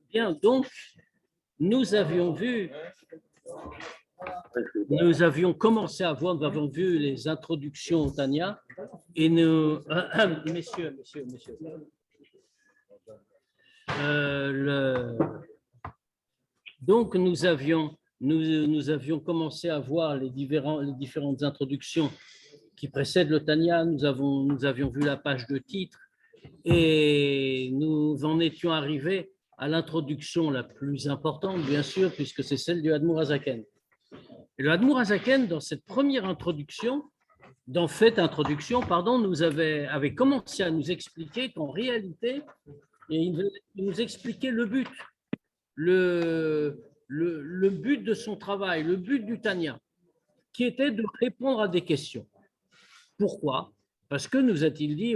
Bien, donc, nous avions commencé à voir, nous avons vu les introductions au Tanya, et messieurs, donc nous avions commencé à voir les différentes introductions qui précèdent le Tanya. Nous avions vu la page de titre et nous en étions arrivés à l'introduction la plus importante, bien sûr, puisque c'est celle du Admour Hazaken. Et le Admour Hazaken, dans cette première introduction, avait commencé à nous expliquer qu'en réalité, il nous expliquait le but, le but de son travail, le but du Tanya, qui était de répondre à des questions. Pourquoi? Parce que nous a-t-il dit,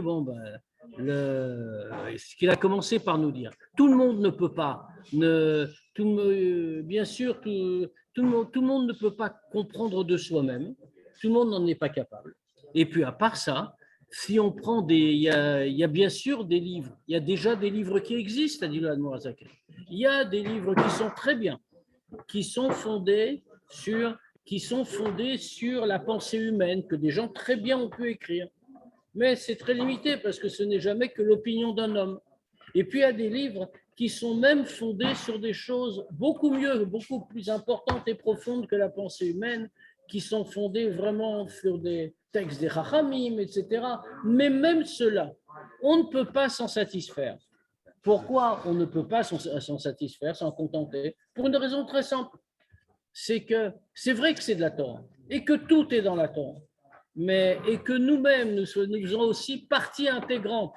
ce qu'il a commencé par nous dire, tout le monde ne peut pas, bien sûr, tout le monde ne peut pas comprendre de soi-même, tout le monde n'en est pas capable. Et puis à part ça, si on prend il y a bien sûr des livres, il y a déjà des livres qui existent, a dit le Admour Hazaken. Il y a des livres qui sont très bien, qui sont fondés sur la pensée humaine, que des gens très bien ont pu écrire. Mais c'est très limité parce que ce n'est jamais que l'opinion d'un homme. Et puis il y a des livres qui sont même fondés sur des choses beaucoup mieux, beaucoup plus importantes et profondes que la pensée humaine, qui sont fondés vraiment sur des textes des Chachamim, etc. Mais même cela, on ne peut pas s'en satisfaire. Pourquoi on ne peut pas s'en satisfaire, s'en contenter? Pour une raison très simple. C'est que c'est vrai que c'est de la Torah et que tout est dans la Torah, et que nous-mêmes, nous sommes aussi partie intégrante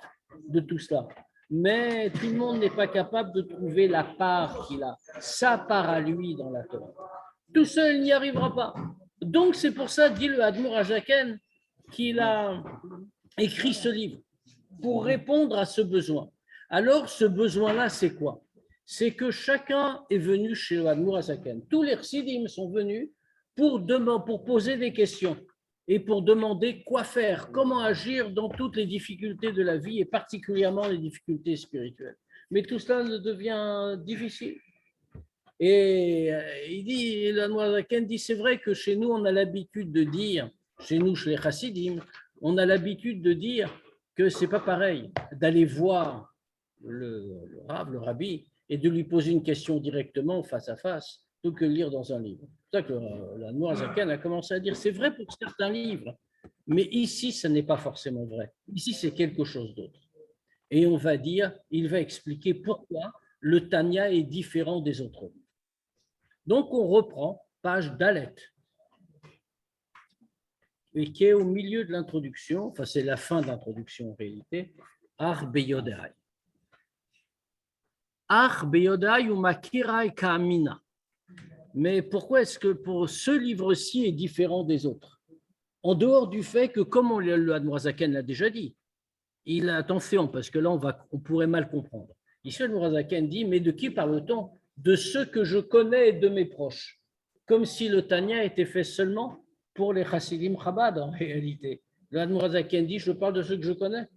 de tout cela. Mais tout le monde n'est pas capable de trouver la part qu'il a, sa part à lui dans la Torah. Tout seul, il n'y arrivera pas. Donc, c'est pour ça, dit le Admour Hazaken, qu'il a écrit ce livre, pour répondre à ce besoin. Alors, ce besoin-là, c'est quoi? C'est que chacun est venu chez le Admour Hazaken. Tous les chassidim sont venus pour poser des questions et pour demander quoi faire, comment agir dans toutes les difficultés de la vie et particulièrement les difficultés spirituelles. Mais tout cela devient difficile. Et il dit, l'Admour Hazaken dit, c'est vrai que chez nous, on a l'habitude de dire, chez les chassidim, on a l'habitude de dire que c'est pas pareil d'aller voir le Rav, le Rabbi, et de lui poser une question directement face à face, plutôt que lire dans un livre. C'est pour ça que l'Admour Hazaken a commencé à dire, c'est vrai pour certains livres, mais ici, ce n'est pas forcément vrai. Ici, c'est quelque chose d'autre. Et on va dire, il va expliquer pourquoi le Tanya est différent des autres livres. Donc, on reprend page Dalet, et qui est au milieu de l'introduction, enfin c'est la fin de l'introduction en réalité, Ar Beyodai. Ar Beyodai ou Makirai Kamina. Mais pourquoi est-ce que pour ce livre-ci est différent des autres? En dehors du fait que, comme le Admour Hazaken l'a déjà dit, attention, parce que là on pourrait mal comprendre. Ici, le Admour Hazaken dit, mais de qui parle-t-on? De ceux que je connais et de mes proches. Comme si le Tanya était fait seulement pour les Chassidim Chabad en réalité. Le Admour Hazaken dit, je parle de ceux que je connais.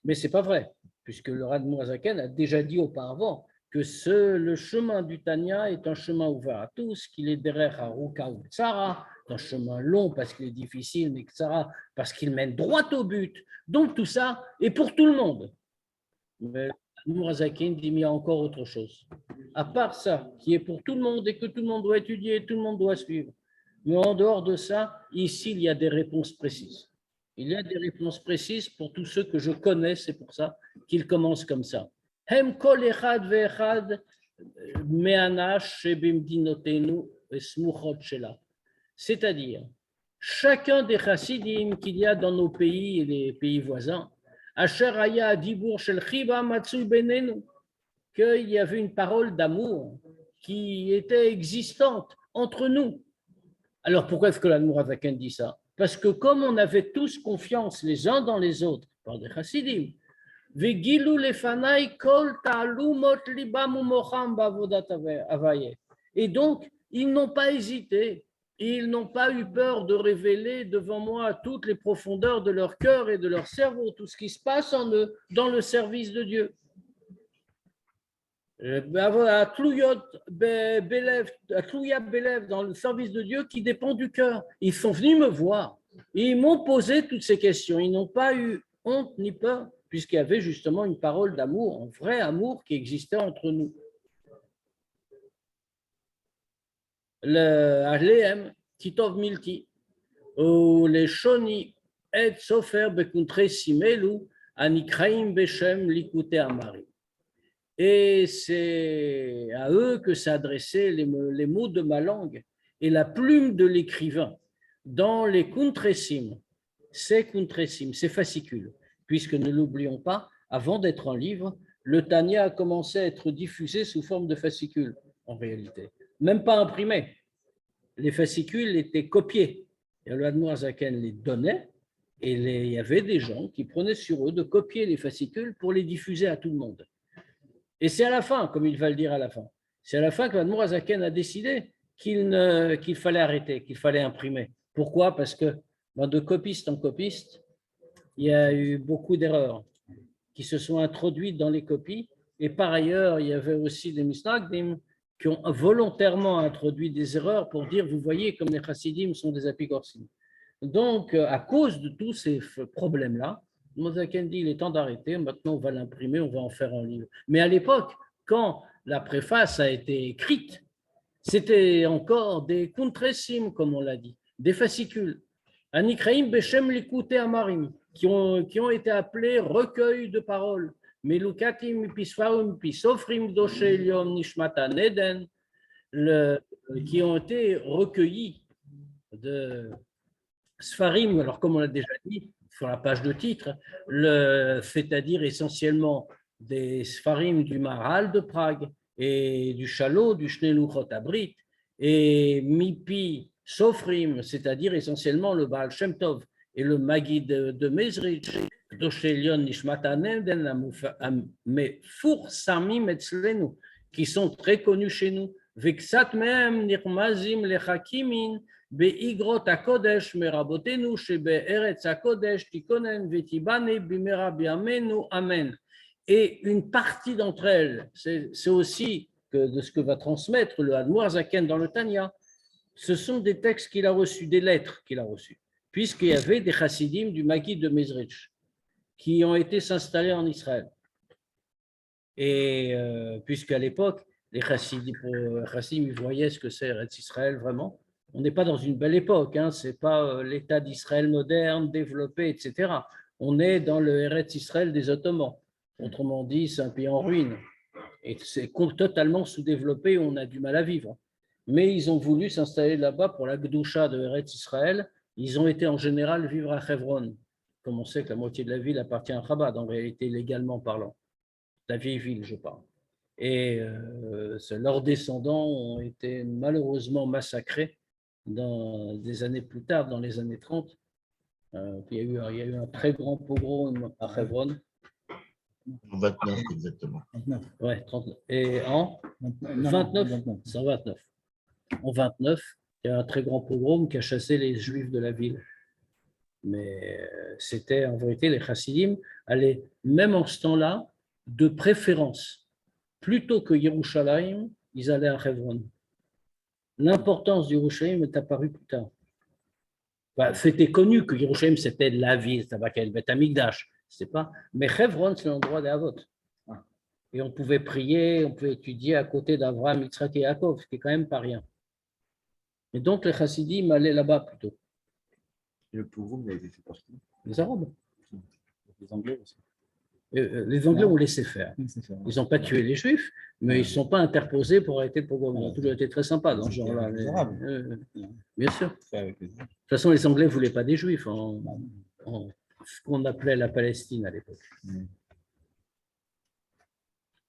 Mais ce n'est pas vrai, puisque le Admour Hazaken a déjà dit auparavant que le chemin du Tanya est un chemin ouvert à tous, qu'il est derrière Haruka ou Tzara, un chemin long parce qu'il est difficile, mais Tzara parce qu'il mène droit au but. Donc tout ça est pour tout le monde. Mais l'Admour Hazaken dit, mais il y a encore autre chose. À part ça, qui est pour tout le monde et que tout le monde doit étudier, tout le monde doit suivre. Mais en dehors de ça, ici, il y a des réponses précises. Il y a des réponses précises pour tous ceux que je connais, c'est pour ça qu'il commence comme ça. Hem kol echad ve'echad me'anash shebimdinotenu esmuchot shela. C'est-à-dire, chacun des chassidim qu'il y a dans nos pays et les pays voisins, asher haya dibour shel chiba matzui benenu, qu'il y avait une parole d'amour qui était existante entre nous. Alors pourquoi est-ce que l'Admour Hazaken dit ça? Parce que comme on avait tous confiance les uns dans les autres, par des chassidim, Vegilou lefanai kol ta'alumot libam umocham bavodat avaye. Et donc, ils n'ont pas hésité Ils n'ont pas eu peur de révéler devant moi toutes les profondeurs de leur cœur et de leur cerveau, tout ce qui se passe en eux dans le service de Dieu. Dans le service de Dieu qui dépend du cœur. Ils sont venus me voir. Ils m'ont posé toutes ces questions. Ils n'ont pas eu honte ni peur, puisqu'il y avait justement une parole d'amour, un vrai amour qui existait entre nous. Le Aleem, Kitov Milti, ou les Shoni, Et Sofer Bekuntre Simelu, Anikraim Beshem Likute Amari. Et c'est à eux que s'adressaient les mots de ma langue et la plume de l'écrivain dans les Kuntresim, ces Kuntresim, ces fascicules, puisque ne l'oublions pas, avant d'être un livre, le Tanya a commencé à être diffusé sous forme de fascicules, en réalité, même pas imprimé. Les fascicules étaient copiés, et le Admor Zaken les donnait, et il y avait des gens qui prenaient sur eux de copier les fascicules pour les diffuser à tout le monde. Et c'est à la fin, comme il va le dire à la fin, c'est à la fin que l'Admor Zaken a décidé qu'il fallait arrêter, qu'il fallait imprimer. Pourquoi? Parce que de copiste en copiste, il y a eu beaucoup d'erreurs qui se sont introduites dans les copies. Et par ailleurs, il y avait aussi des misnagdim qui ont volontairement introduit des erreurs pour dire, vous voyez, comme les chassidim sont des apicorsim. Donc, à cause de tous ces problèmes-là, Mozaken dit, il est temps d'arrêter, maintenant on va l'imprimer, on va en faire un livre. Mais à l'époque, quand la préface a été écrite, c'était encore des kuntresim, comme on l'a dit, des fascicules. Anikraim Beshem Likute Amarim, qui ont été appelés recueils de paroles. Melukatim Pisfarum Pisofrim Doshe Elion Nishmata Neden, qui ont été recueillis de Sfarim, alors comme on l'a déjà dit sur la page de titre, c'est-à-dire essentiellement des Sfarim du Maharal de Prague et du Chalot, du Shneluchot Abrit, et Mipi Sofrim, c'est-à-dire essentiellement le Baal Shem Tov et le Maggid de Mezrich, Doshelion Nishmatanen, mais Four Samim Etzlenu, qui sont très connus chez nous, Vexat Mehem Nirmazim Lechakimin, Beigrot HaKodesh Merabotenu, Shebe'eretz HaKodesh Tikonen Vetibane Bimera Biamenu, Amen. Et une partie d'entre elles, c'est aussi de ce que va transmettre le Admor Zaken dans le Tanya, ce sont des textes qu'il a reçus, des lettres qu'il a reçues, puisqu'il y avait des chassidim du Maggid de Mezrich qui ont été s'installer en Israël. Et puisqu'à l'époque, les chassidim, ils voyaient ce que c'est Eretz Israël vraiment. On n'est pas dans une belle époque, hein, ce n'est pas l'État d'Israël moderne, développé, etc. On est dans le Eretz Israël des Ottomans. Autrement dit, c'est un pays en ruine. Et c'est totalement sous-développé, on a du mal à vivre. Mais ils ont voulu s'installer là-bas pour la Gdoucha de Eretz Israël. Ils ont été en général vivre à Hebron. Comme on sait que la moitié de la ville appartient à Chabad, en réalité, légalement parlant. La vieille ville, je parle. Et leurs descendants ont été malheureusement massacrés des années plus tard, dans les années 30. Il y a eu un très grand pogrom à Hebron. En 29, exactement. Oui, 39. Et en 29, 129. En 29, il y a un très grand pogrom qui a chassé les Juifs de la ville. Mais c'était en vérité, les chassidim allaient, même en ce temps-là, de préférence, plutôt que Yerushalayim, ils allaient à Hebron. L'importance d'Yerushalayim est apparue plus tard. C'était connu que Yerushalayim, c'était la ville, c'était le Beth Amikdash, c'est pas. Mais Hebron, c'est l'endroit des Havot. Et on pouvait prier, on pouvait étudier à côté d'Avraham, Yitzhak et Yaakov, ce qui est quand même pas rien. Et donc les chassidim allaient là-bas plutôt. Et le pogrom, il a été fait par qui? Les Arabes. Les Anglais aussi. Les Anglais ont laissé faire. Ils n'ont pas tué les Juifs, mais ils ne sont pas interposés pour arrêter le pogrom. Ils ont toujours été très sympas dans ce genre-là. Bien sûr. De toute façon, les Anglais ne voulaient pas des Juifs en ce qu'on appelait la Palestine à l'époque.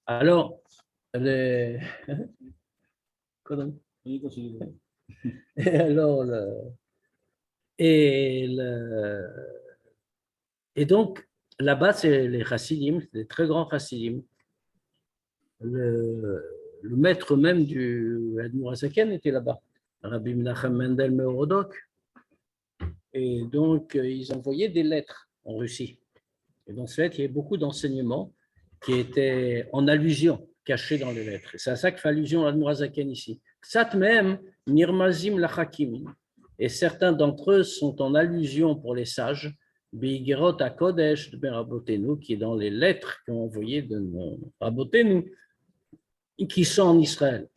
Alors, et donc, là-bas, c'est les chassidim, des très grands chassidim. Le maître même du Admor Zaken était là-bas. Rabbi Menachem Mendel Merodok. Et donc, ils envoyaient des lettres en Russie. Et dans ces lettres, il y avait beaucoup d'enseignements qui étaient en allusion, cachés dans les lettres. C'est à ça que fait allusion l'Admour Hazaken ici. Ksat même, Nirmazim Lachakim. Et certains d'entre eux sont en allusion pour les sages, Beigerot HaKodesh de Ben Rabotenu, qui est dans les lettres qu'ont envoyées de nos Rabotenu, qui sont en Israël.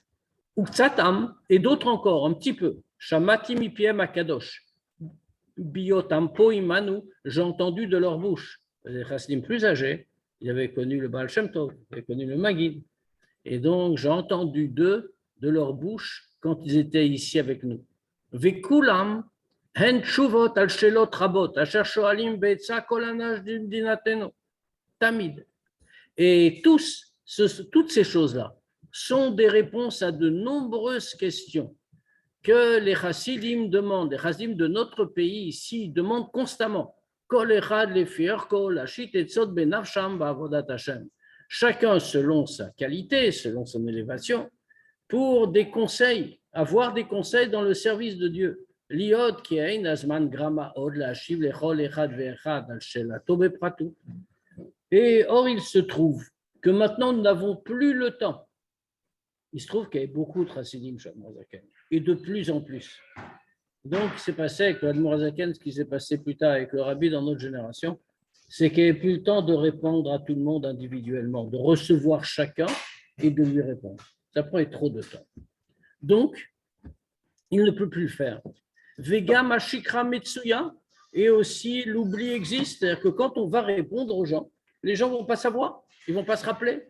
Ou Ktsatam, et d'autres encore, un petit peu. Shamati Mipiem Akadosh. Biotampo Imanu, j'ai entendu de leur bouche. Les chassidim plus âgés, ils avaient connu le Baal Shem Tov, ils avaient connu le Maguid. Et donc, j'ai entendu d'eux, de leur bouche, quand ils étaient ici avec nous. Vekulam, hen tshuvot al shelot rabot, asher shoalim be'etza kol anash dinatenu, tamid. Et toutes ces choses-là sont des réponses à de nombreuses questions que les chassidim demandent, les chassidim de notre pays ici demandent constamment. Chacun selon sa qualité, selon son élévation, pour des conseils, avoir des conseils dans le service de Dieu. Et or, il se trouve que maintenant, nous n'avons plus le temps. Il se trouve qu'il y a beaucoup de chassidim, et de plus en plus. Donc, ce qui s'est passé avec l'Admour Hazaken, ce qui s'est passé plus tard avec le Rabbi dans notre génération, c'est qu'il n'y avait plus le temps de répondre à tout le monde individuellement, de recevoir chacun et de lui répondre. Ça prend trop de temps. Donc, il ne peut plus le faire. Vega Mashikra Metsuya, et aussi l'oubli existe, c'est-à-dire que quand on va répondre aux gens, les gens ne vont pas savoir, ils ne vont pas se rappeler.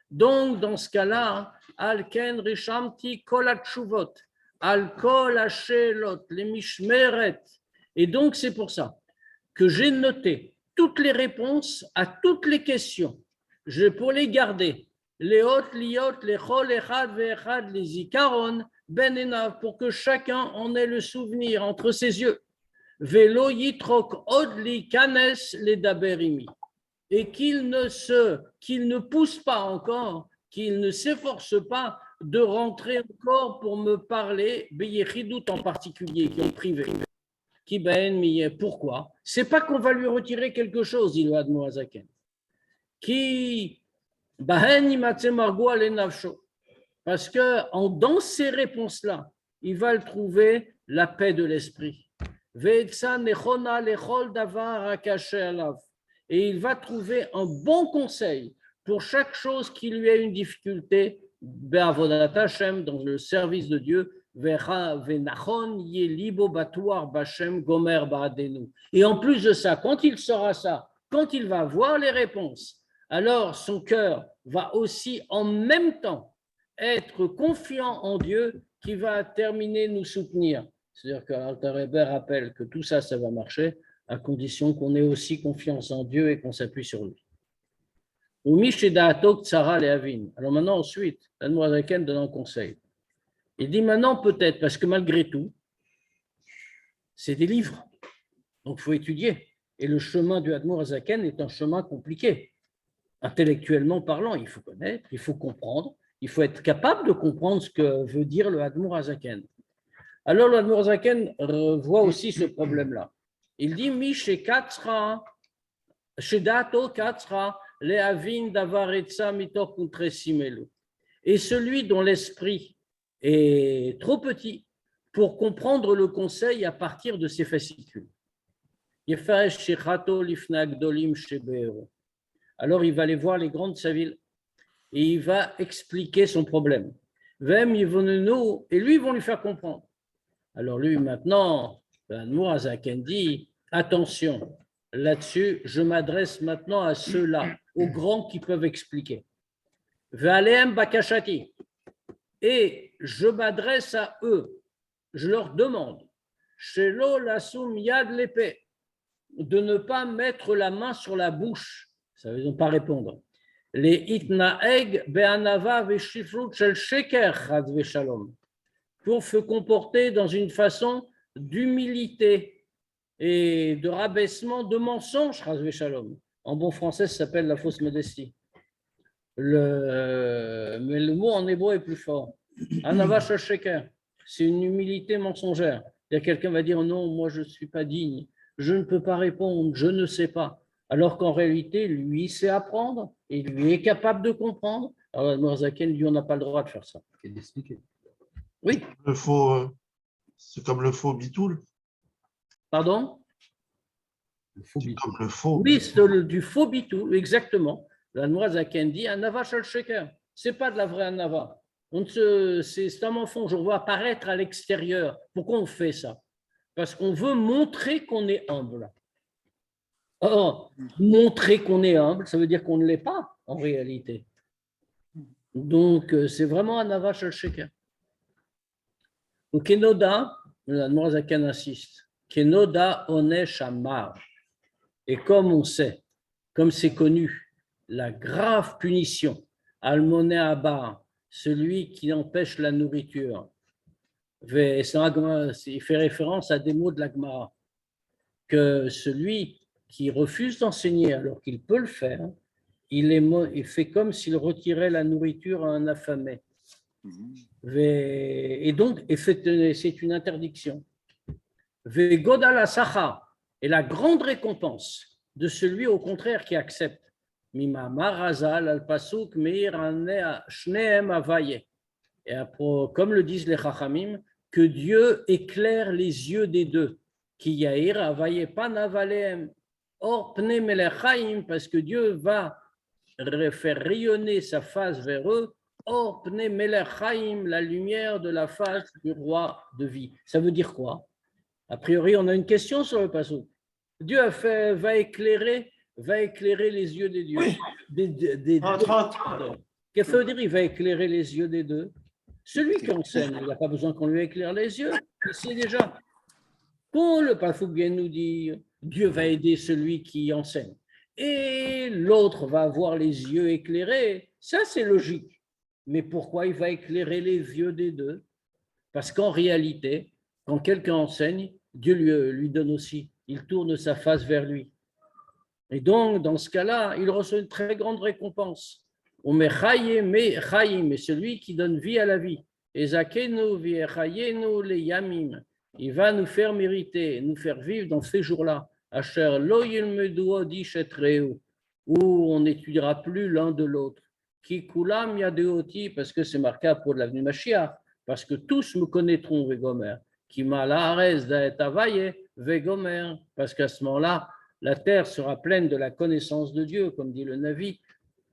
Donc, dans ce cas-là, Alken Rishamti Kol Atshuvot, Al-Kol Hashelot, les Mishmeret. Et donc, c'est pour ça que j'ai noté toutes les réponses à toutes les questions. Pour les garder, les hot, liot, les chol, echad, ve'echad, les zikaron, ben enav, pour que chacun en ait le souvenir entre ses yeux. Velo yitrok od li kanes les daberimi. Et qu'il ne pousse pas encore, qu'il ne s'efforce pas de rentrer encore pour me parler, Beyechidout en particulier, qui est en privé. Qui ben pourquoi? C'est pas qu'on va lui retirer quelque chose, dit le Admour Hazaken. Qui ben imatse margo ale nafsho. Parce que dans ces réponses-là, il va le trouver la paix de l'esprit. Ve'etza nechona lechol davar hakaché alav. Et il va trouver un bon conseil pour chaque chose qui lui a une difficulté, be'avodat Hashem, dans le service de Dieu, ve'nachon yelibo batuar b'Hashem gomer ba'adenu. Et en plus de ça, quand il saura ça, quand il va voir les réponses, alors son cœur va aussi en même temps être confiant en Dieu qui va terminer nous soutenir. C'est-à-dire qu'Alter Rebbe rappelle que tout ça, ça va marcher à condition qu'on ait aussi confiance en Dieu et qu'on s'appuie sur lui. Alors maintenant, ensuite, l'Admour Hazaken donne un conseil. Il dit maintenant peut-être, parce que malgré tout, c'est des livres, donc il faut étudier. Et le chemin du Admour Hazaken est un chemin compliqué. Intellectuellement parlant, il faut connaître, il faut comprendre, il faut être capable de comprendre ce que veut dire le Admour Hazaken. Alors le Admour Hazaken voit aussi ce problème-là. Il dit Mi shekatzra, shedato katzra, lehavin davaretza mitor kuntresimelu. Et celui dont l'esprit est trop petit pour comprendre le conseil à partir de ses fascicules. Yefaresh shechato lifna gdolim shebeero. Alors il va aller voir les grandes savilles et il va expliquer son problème. Vem yivonenu, et lui, ils vont lui faire comprendre. Alors lui, maintenant, l'Admour Hazaken dit, attention, là-dessus, je m'adresse maintenant à ceux-là, aux grands qui peuvent expliquer. Ve'aleem bakashati. Et je m'adresse à eux, je leur demande, shelo lasum yad l'épée, de ne pas mettre la main sur la bouche, ça veut dire pas répondre. Les itnaeg be'anava ve'shifrut shel sheker chad ve'shalom, pour se comporter dans une façon d'humilité et de rabaissement, de mensonge, chas ve'shalom. En bon français, ça s'appelle la fausse modestie. Mais le mot en hébreu est plus fort. Anava shel sheker. c'est une humilité mensongère. Quelqu'un va dire non, moi je ne suis pas digne, je ne peux pas répondre, je ne sais pas. Alors qu'en réalité, lui sait apprendre et lui est capable de comprendre. Alors, Noirzaken, lui, on n'a pas le droit de faire ça. Et d'expliquer. Oui, Le faux, c'est comme le faux bitoul. pardon? Le faux C'est bitoul. comme le faux. Oui, c'est du faux bitou, exactement. La Noirzaken dit un nava shel sheker. Ce n'est pas de la vraie nava. C'est un mensonge, on veut apparaître à l'extérieur. Pourquoi on fait ça? Parce qu'on veut montrer qu'on est humble. Or, montrer qu'on est humble, ça veut dire qu'on ne l'est pas en réalité. Donc, c'est vraiment un nava shel sheker. Au Kenoda, la Noirzaken insiste, Kenoda onesh amar. Et comme on sait, comme c'est connu, la grave punition, Almoné Abba, celui qui empêche la nourriture, il fait référence à des mots de la Gemara, que celui qui refuse d'enseigner alors qu'il peut le faire, il fait comme s'il retirait la nourriture à un affamé. Et donc, c'est une interdiction. Et la grande récompense de celui au contraire qui accepte. Et après, comme le disent les Chachamim, que Dieu éclaire les yeux des deux. Ki yair avaye pan avalem. Or pne melechaim, parce que Dieu va faire rayonner sa face vers eux. Or pne melechaim, la lumière de la face du roi de vie. Ça veut dire quoi? A priori, on a une question sur le passage. Dieu va éclairer les yeux des dieux. Qu'est-ce que ça veut dire? Il va éclairer les yeux des deux. Celui qui enseigne, il n'a pas besoin qu'on lui éclaire les yeux. Il sait déjà. Quand le Passouk vient nous dire, Dieu va aider celui qui enseigne. Et l'autre va avoir les yeux éclairés. Ça, c'est logique. Mais pourquoi il va éclairer les yeux des deux? Parce qu'en réalité, quand quelqu'un enseigne, Dieu lui donne aussi. Il tourne sa face vers lui. Et donc, dans ce cas-là, il reçoit une très grande récompense. On met chayim, mais celui qui donne vie à la vie. Et zakenu viechayenu le yamim. Il va nous faire mériter, nous faire vivre dans ces jours-là. Asher lo yilmedu odish et reu, où on n'étudiera plus l'un de l'autre. Ki kulam yadeoti, parce que c'est marqué pour l'avenue Mashiach, parce que tous me connaîtront, Vegomer. Qui malares daetavaye, Vegomer, parce qu'à ce moment-là, la terre sera pleine de la connaissance de Dieu, comme dit le Navi,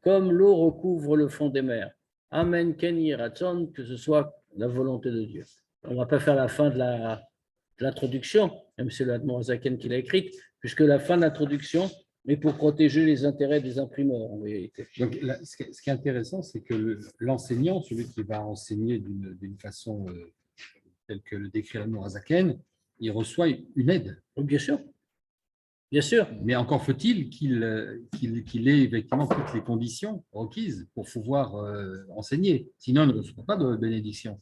comme l'eau recouvre le fond des mers. Amen, Kenny Ratson, que ce soit la volonté de Dieu. On ne va pas faire la fin de l'introduction, même si c'est l'Admorazaken qui l'a écrite, puisque la fin de l'introduction est pour protéger les intérêts des imprimeurs, en réalité. Donc, là, ce qui est intéressant, c'est que l'enseignant, celui qui va enseigner d'une façon telle que le décrit l'Admorazaken, il reçoit une aide. Oui, bien sûr. Bien sûr. Mais encore faut-il qu'il ait effectivement toutes les conditions requises pour pouvoir enseigner. Sinon, il ne reçoit pas de bénédiction.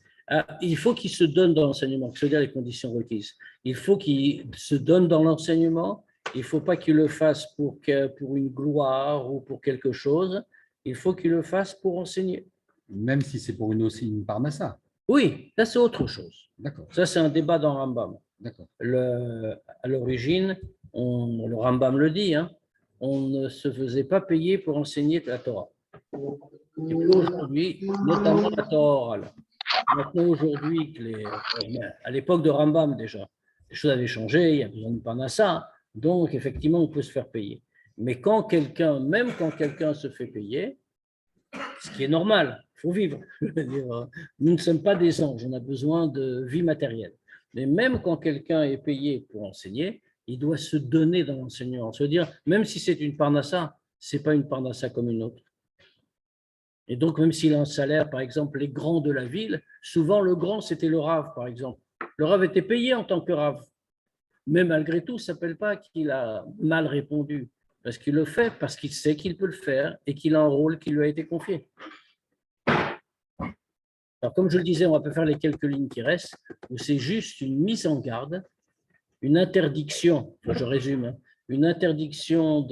Il faut qu'il se donne dans l'enseignement, que ce soit les conditions requises. Il faut qu'il se donne dans l'enseignement. Il ne faut pas qu'il le fasse pour une gloire ou pour quelque chose. Il faut qu'il le fasse pour enseigner. Même si c'est pour une parnassa. Oui, ça c'est autre chose. D'accord. Ça c'est un débat dans Rambam. D'accord. À l'origine, le Rambam le dit, hein, on ne se faisait pas payer pour enseigner la Torah. Et puis aujourd'hui, notamment la Torah orale. Maintenant, aujourd'hui, à l'époque de Rambam déjà, les choses avaient changé, il y a besoin de parnassa, donc effectivement, on peut se faire payer. Mais même quand quelqu'un se fait payer, ce qui est normal, il faut vivre. Nous ne sommes pas des anges, on a besoin de vie matérielle. Mais même quand quelqu'un est payé pour enseigner, il doit se donner dans l'enseignement, se dire, même si c'est une parnassa, ce n'est pas une parnassa comme une autre. Et donc, même s'il a un salaire, par exemple, les grands de la ville, souvent le grand, c'était le rave, par exemple. Le rave était payé en tant que rave. Mais malgré tout, ça ne s'appelle pas qu'il a mal répondu, parce qu'il le fait, parce qu'il sait qu'il peut le faire et qu'il a un rôle qui lui a été confié. Alors, comme je le disais, on va pas faire les quelques lignes qui restent, où c'est juste une mise en garde, une interdiction, je résume, une interdiction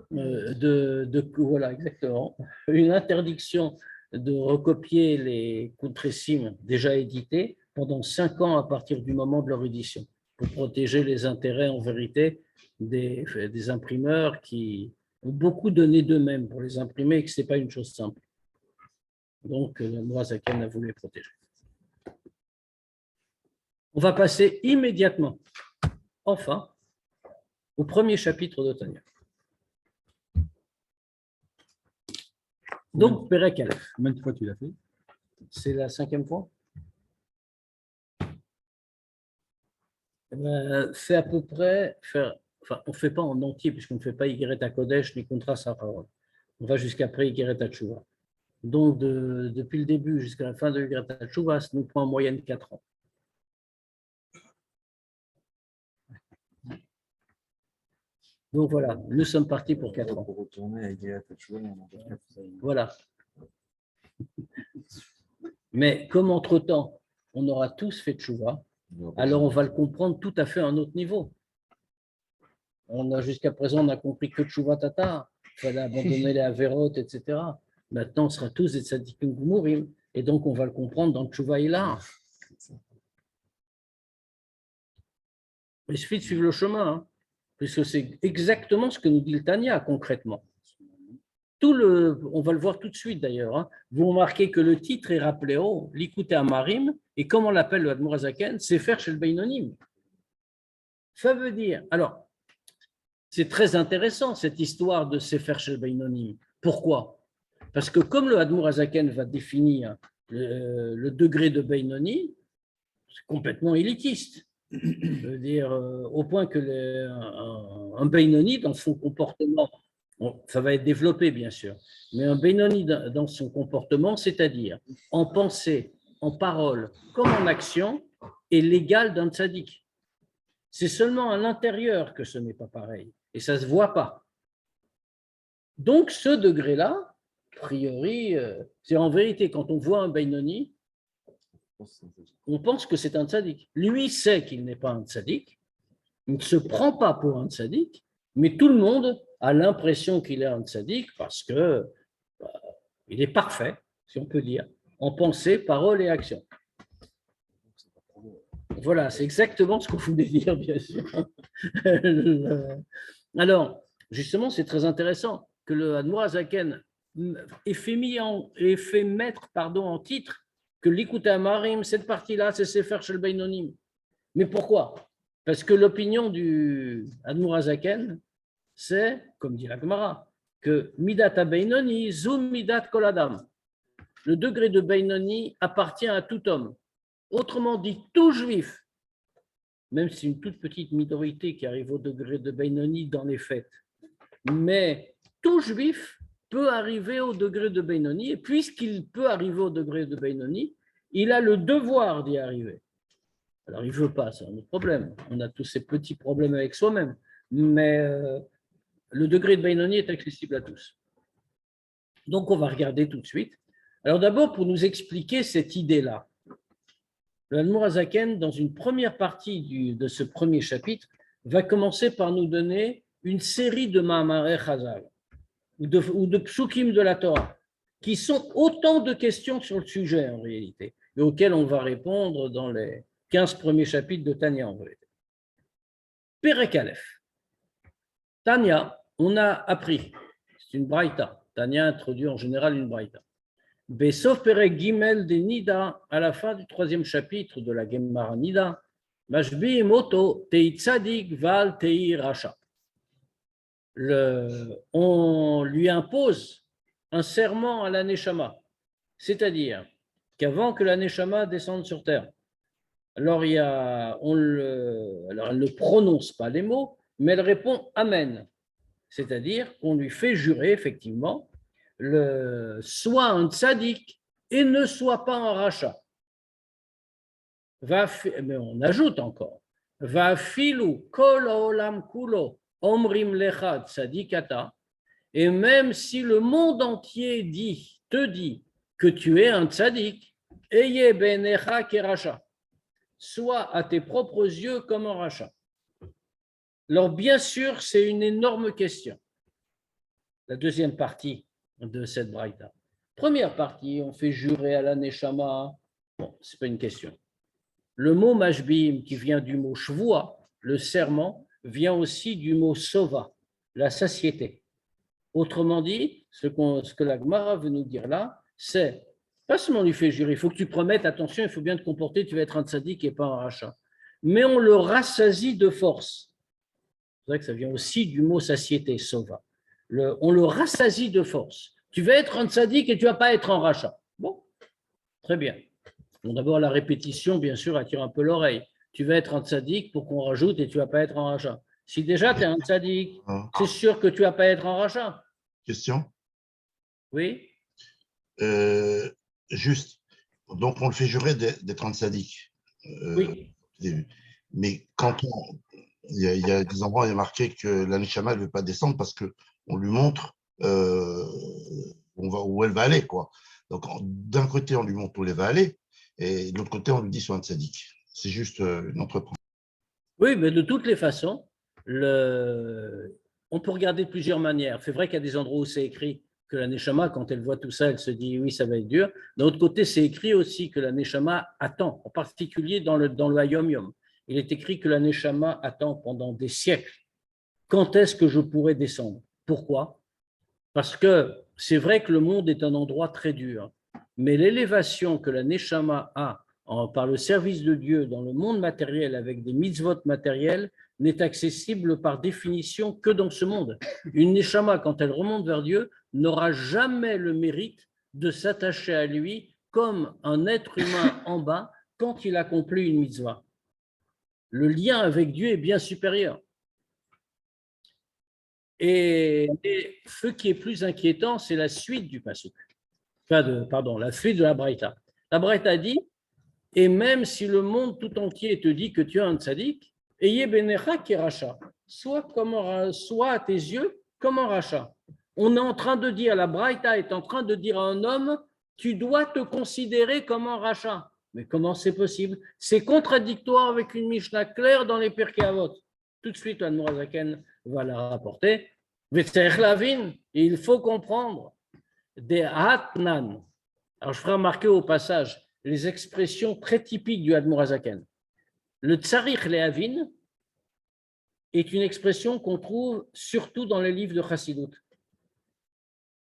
voilà, exactement, une interdiction de recopier les contrécimes déjà édités, pendant 5 ans à partir du moment de leur édition, pour protéger les intérêts en vérité des imprimeurs qui ont beaucoup donné d'eux-mêmes pour les imprimer et que ce n'est pas une chose simple. Donc, Mourazaken a voulu les protéger. On va passer immédiatement, enfin, au premier chapitre de Tanya. Donc, Perek Aleph. Combien de fois tu l'as fait? C'est la 5e fois. C'est à peu près, enfin, on ne fait pas en entier, puisqu'on ne fait pas Yigeret HaKodesh ni Kontra Saharot. On va jusqu'après Yigeret HaTshuva. Donc, depuis le début jusqu'à la fin de Yigeret HaTshuva, ça nous prend en moyenne 4 ans. Donc voilà, nous sommes partis pour 4 ans. Pour retourner à Yigeret HaTshuva, Voilà. Mais comme entre-temps, on aura tous fait Tchouva, alors on va le comprendre tout à fait à un autre niveau. Jusqu'à présent, on a compris que Tchouva Tata, il fallait abandonner les Averot, etc. Maintenant, on sera tous des Tzadikim Gumurim, et donc on va le comprendre dans Tchouva Ilah. Il suffit de suivre le chemin, hein, puisque c'est exactement ce que nous dit le Tanya concrètement. On va le voir tout de suite d'ailleurs. Hein. Vous remarquez que le titre est rappelé au Likutei Amarim, et comme on l'appelle le Admor Hazaken, Sefer Shel Beinonim. Ça veut dire, alors, c'est très intéressant cette histoire de Sefer Shel Beinonim. Pourquoi? Parce que comme le Admor Hazaken va définir le degré de Beinoni, c'est complètement élitiste. Je veux dire, au point que un Beinoni, dans son comportement, ça va être développé, bien sûr, mais un Benoni dans son comportement, c'est-à-dire en pensée, en parole, comme en action, est l'égal d'un tzaddik. C'est seulement à l'intérieur que ce n'est pas pareil, et ça ne se voit pas. Donc, ce degré-là, a priori, c'est en vérité, quand on voit un Benoni, on pense que c'est un tzaddik. Lui sait qu'il n'est pas un tzaddik, il ne se prend pas pour un tzaddik, mais tout le monde a l'impression qu'il est un tzaddik parce que il est parfait, si on peut dire, en pensée, parole et action. Voilà, c'est exactement ce qu'on voulait dire, bien sûr. Alors, justement, c'est très intéressant que le Admor Hazaken ait fait mettre en titre que Likutei Amarim, cette partie-là, c'est Sefer Shel Beinonim. Mais pourquoi? Parce que l'opinion du Admor Hazaken, c'est, comme dit la Gemara, que Midat HaBeinoni, Zum Midat Kol Adam. Le degré de Beinoni appartient à tout homme. Autrement dit, tout juif, même si c'est une toute petite minorité qui arrive au degré de Beinoni dans les faits, mais tout juif peut arriver au degré de Beinoni, et puisqu'il peut arriver au degré de Beinoni, il a le devoir d'y arriver. Alors, il ne veut pas, c'est un autre problème. On a tous ces petits problèmes avec soi-même, mais le degré de Beinoni est accessible à tous. Donc, on va regarder tout de suite. Alors, d'abord, pour nous expliquer cette idée-là, le Admor Hazaken, dans une première partie de ce premier chapitre, va commencer par nous donner une série de Ma'amarei Chazal ou de psukim de la Torah, qui sont autant de questions sur le sujet en réalité, et auxquelles on va répondre dans les 15 premiers chapitres de Tanya en vérité. Perek Aleph. Tanya, on a appris, c'est une braïta. Tanya introduit en général une braïta. Besof Perek Gimel de Nida, à la fin du 3e chapitre de la Gemara Nida, Mashbi Moto Tei Tzadik Val Tei Racha. On lui impose un serment à la Neshama, c'est-à-dire qu'avant que la Neshama descende sur terre, alors, elle ne prononce pas les mots, mais elle répond Amen. C'est-à-dire qu'on lui fait jurer, effectivement, soit un tzaddik et ne soit pas un rachat. Mais on ajoute encore Va filu kol olam kulo omrim lecha tzaddikata, et même si le monde entier te dit que tu es un tzaddik, eye benecha keracha, soit à tes propres yeux comme un rachat. Alors, bien sûr, c'est une énorme question. La deuxième partie de cette braïta. Première partie, on fait jurer à la Neshama. Bon, ce n'est pas une question. Le mot mashbiim, qui vient du mot shvoua, le serment, vient aussi du mot sova, la satiété. Autrement dit, ce que la Gemara veut nous dire là, c'est pas seulement lui fait jurer, il faut que tu promettes, attention, il faut bien te comporter, tu vas être un tzaddik et pas un rachat. Mais on le rassasie de force. C'est vrai que ça vient aussi du mot satiété, sova. On le rassasie de force. Tu vas être un tzaddik et tu ne vas pas être un rachat. Bon, très bien. Bon, d'abord, la répétition, bien sûr, attire un peu l'oreille. Tu vas être un tzaddik pour qu'on rajoute et tu ne vas pas être un rachat. Si déjà tu es un tzaddik, c'est sûr que tu ne vas pas être un rachat. Question. Oui. Juste, donc on le fait jurer d'être un sadique. Oui. Mais quand il y a des endroits où il y a marqué que la Neshama ne veut pas descendre parce qu'on lui montre où elle va aller, quoi. Donc d'un côté, on lui montre où elle va aller, et de l'autre côté, on lui dit sur un sadique. C'est juste une entreprise. Oui, mais de toutes les façons, on peut regarder de plusieurs manières. C'est vrai qu'il y a des endroits où c'est écrit que la Neshama, quand elle voit tout ça, elle se dit oui, ça va être dur. D'un autre côté, c'est écrit aussi que la Neshama attend, en particulier dans le Hayom Yom. Il est écrit que la Neshama attend pendant des siècles. Quand est-ce que je pourrai descendre? Pourquoi? Parce que c'est vrai que le monde est un endroit très dur, mais l'élévation que la Neshama a par le service de Dieu dans le monde matériel avec des mitzvot matériels n'est accessible par définition que dans ce monde. Une Neshama, quand elle remonte vers Dieu, n'aura jamais le mérite de s'attacher à lui comme un être humain en bas quand il accomplit une mitzvah. Le lien avec Dieu est bien supérieur. Et ce qui est plus inquiétant, c'est la suite du pasuk. La suite de la Braïta. La Braïta dit, et même si le monde tout entier te dit que tu es un tzaddik, ayez benecha qui racha, soit à tes yeux comme un rachat. On est en train de dire, la Braïta est en train de dire à un homme, tu dois te considérer comme un rachat. Mais comment c'est possible? C'est contradictoire avec une Mishnah claire dans les Pirkei Avot. Tout de suite, l'Admor HaZaken va la rapporter. Il faut comprendre des hatnan. Alors, je ferai remarquer au passage les expressions très typiques du Admor HaZaken. Le tsarich lehavin est une expression qu'on trouve surtout dans les livres de Chassidut.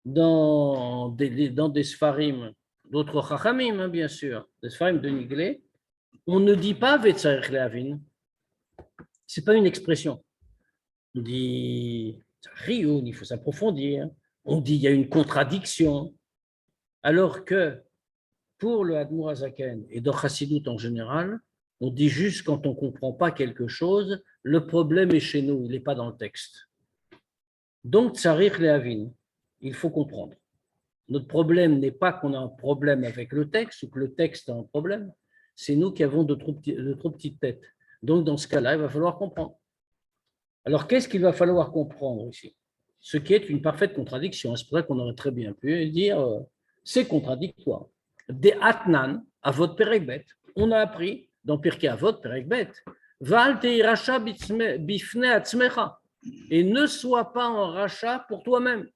Dans des Sfarim, d'autres Chachamim, bien sûr, des Sfarim de Niglé, on ne dit pas Vetzarich lehavin. Ce n'est pas une expression. On dit Rioun, il faut s'approfondir. On dit il y a une contradiction. Alors que pour le Admor HaZaken et dans Chassidut en général, on dit juste quand on ne comprend pas quelque chose, le problème est chez nous, il n'est pas dans le texte. Donc, tsarich lehavin, il faut comprendre. Notre problème n'est pas qu'on a un problème avec le texte ou que le texte a un problème, c'est nous qui avons de trop petites têtes. Donc, dans ce cas-là, il va falloir comprendre. Alors, qu'est-ce qu'il va falloir comprendre ici? Ce qui est une parfaite contradiction. C'est pour ça qu'on aurait très bien pu dire c'est contradictoire. Des atnan, à votre Perek, on a appris dans Pirkei Avot, Perek Bet, Val teiracha bifne atzmecha, et ne sois pas un rachat pour toi-même.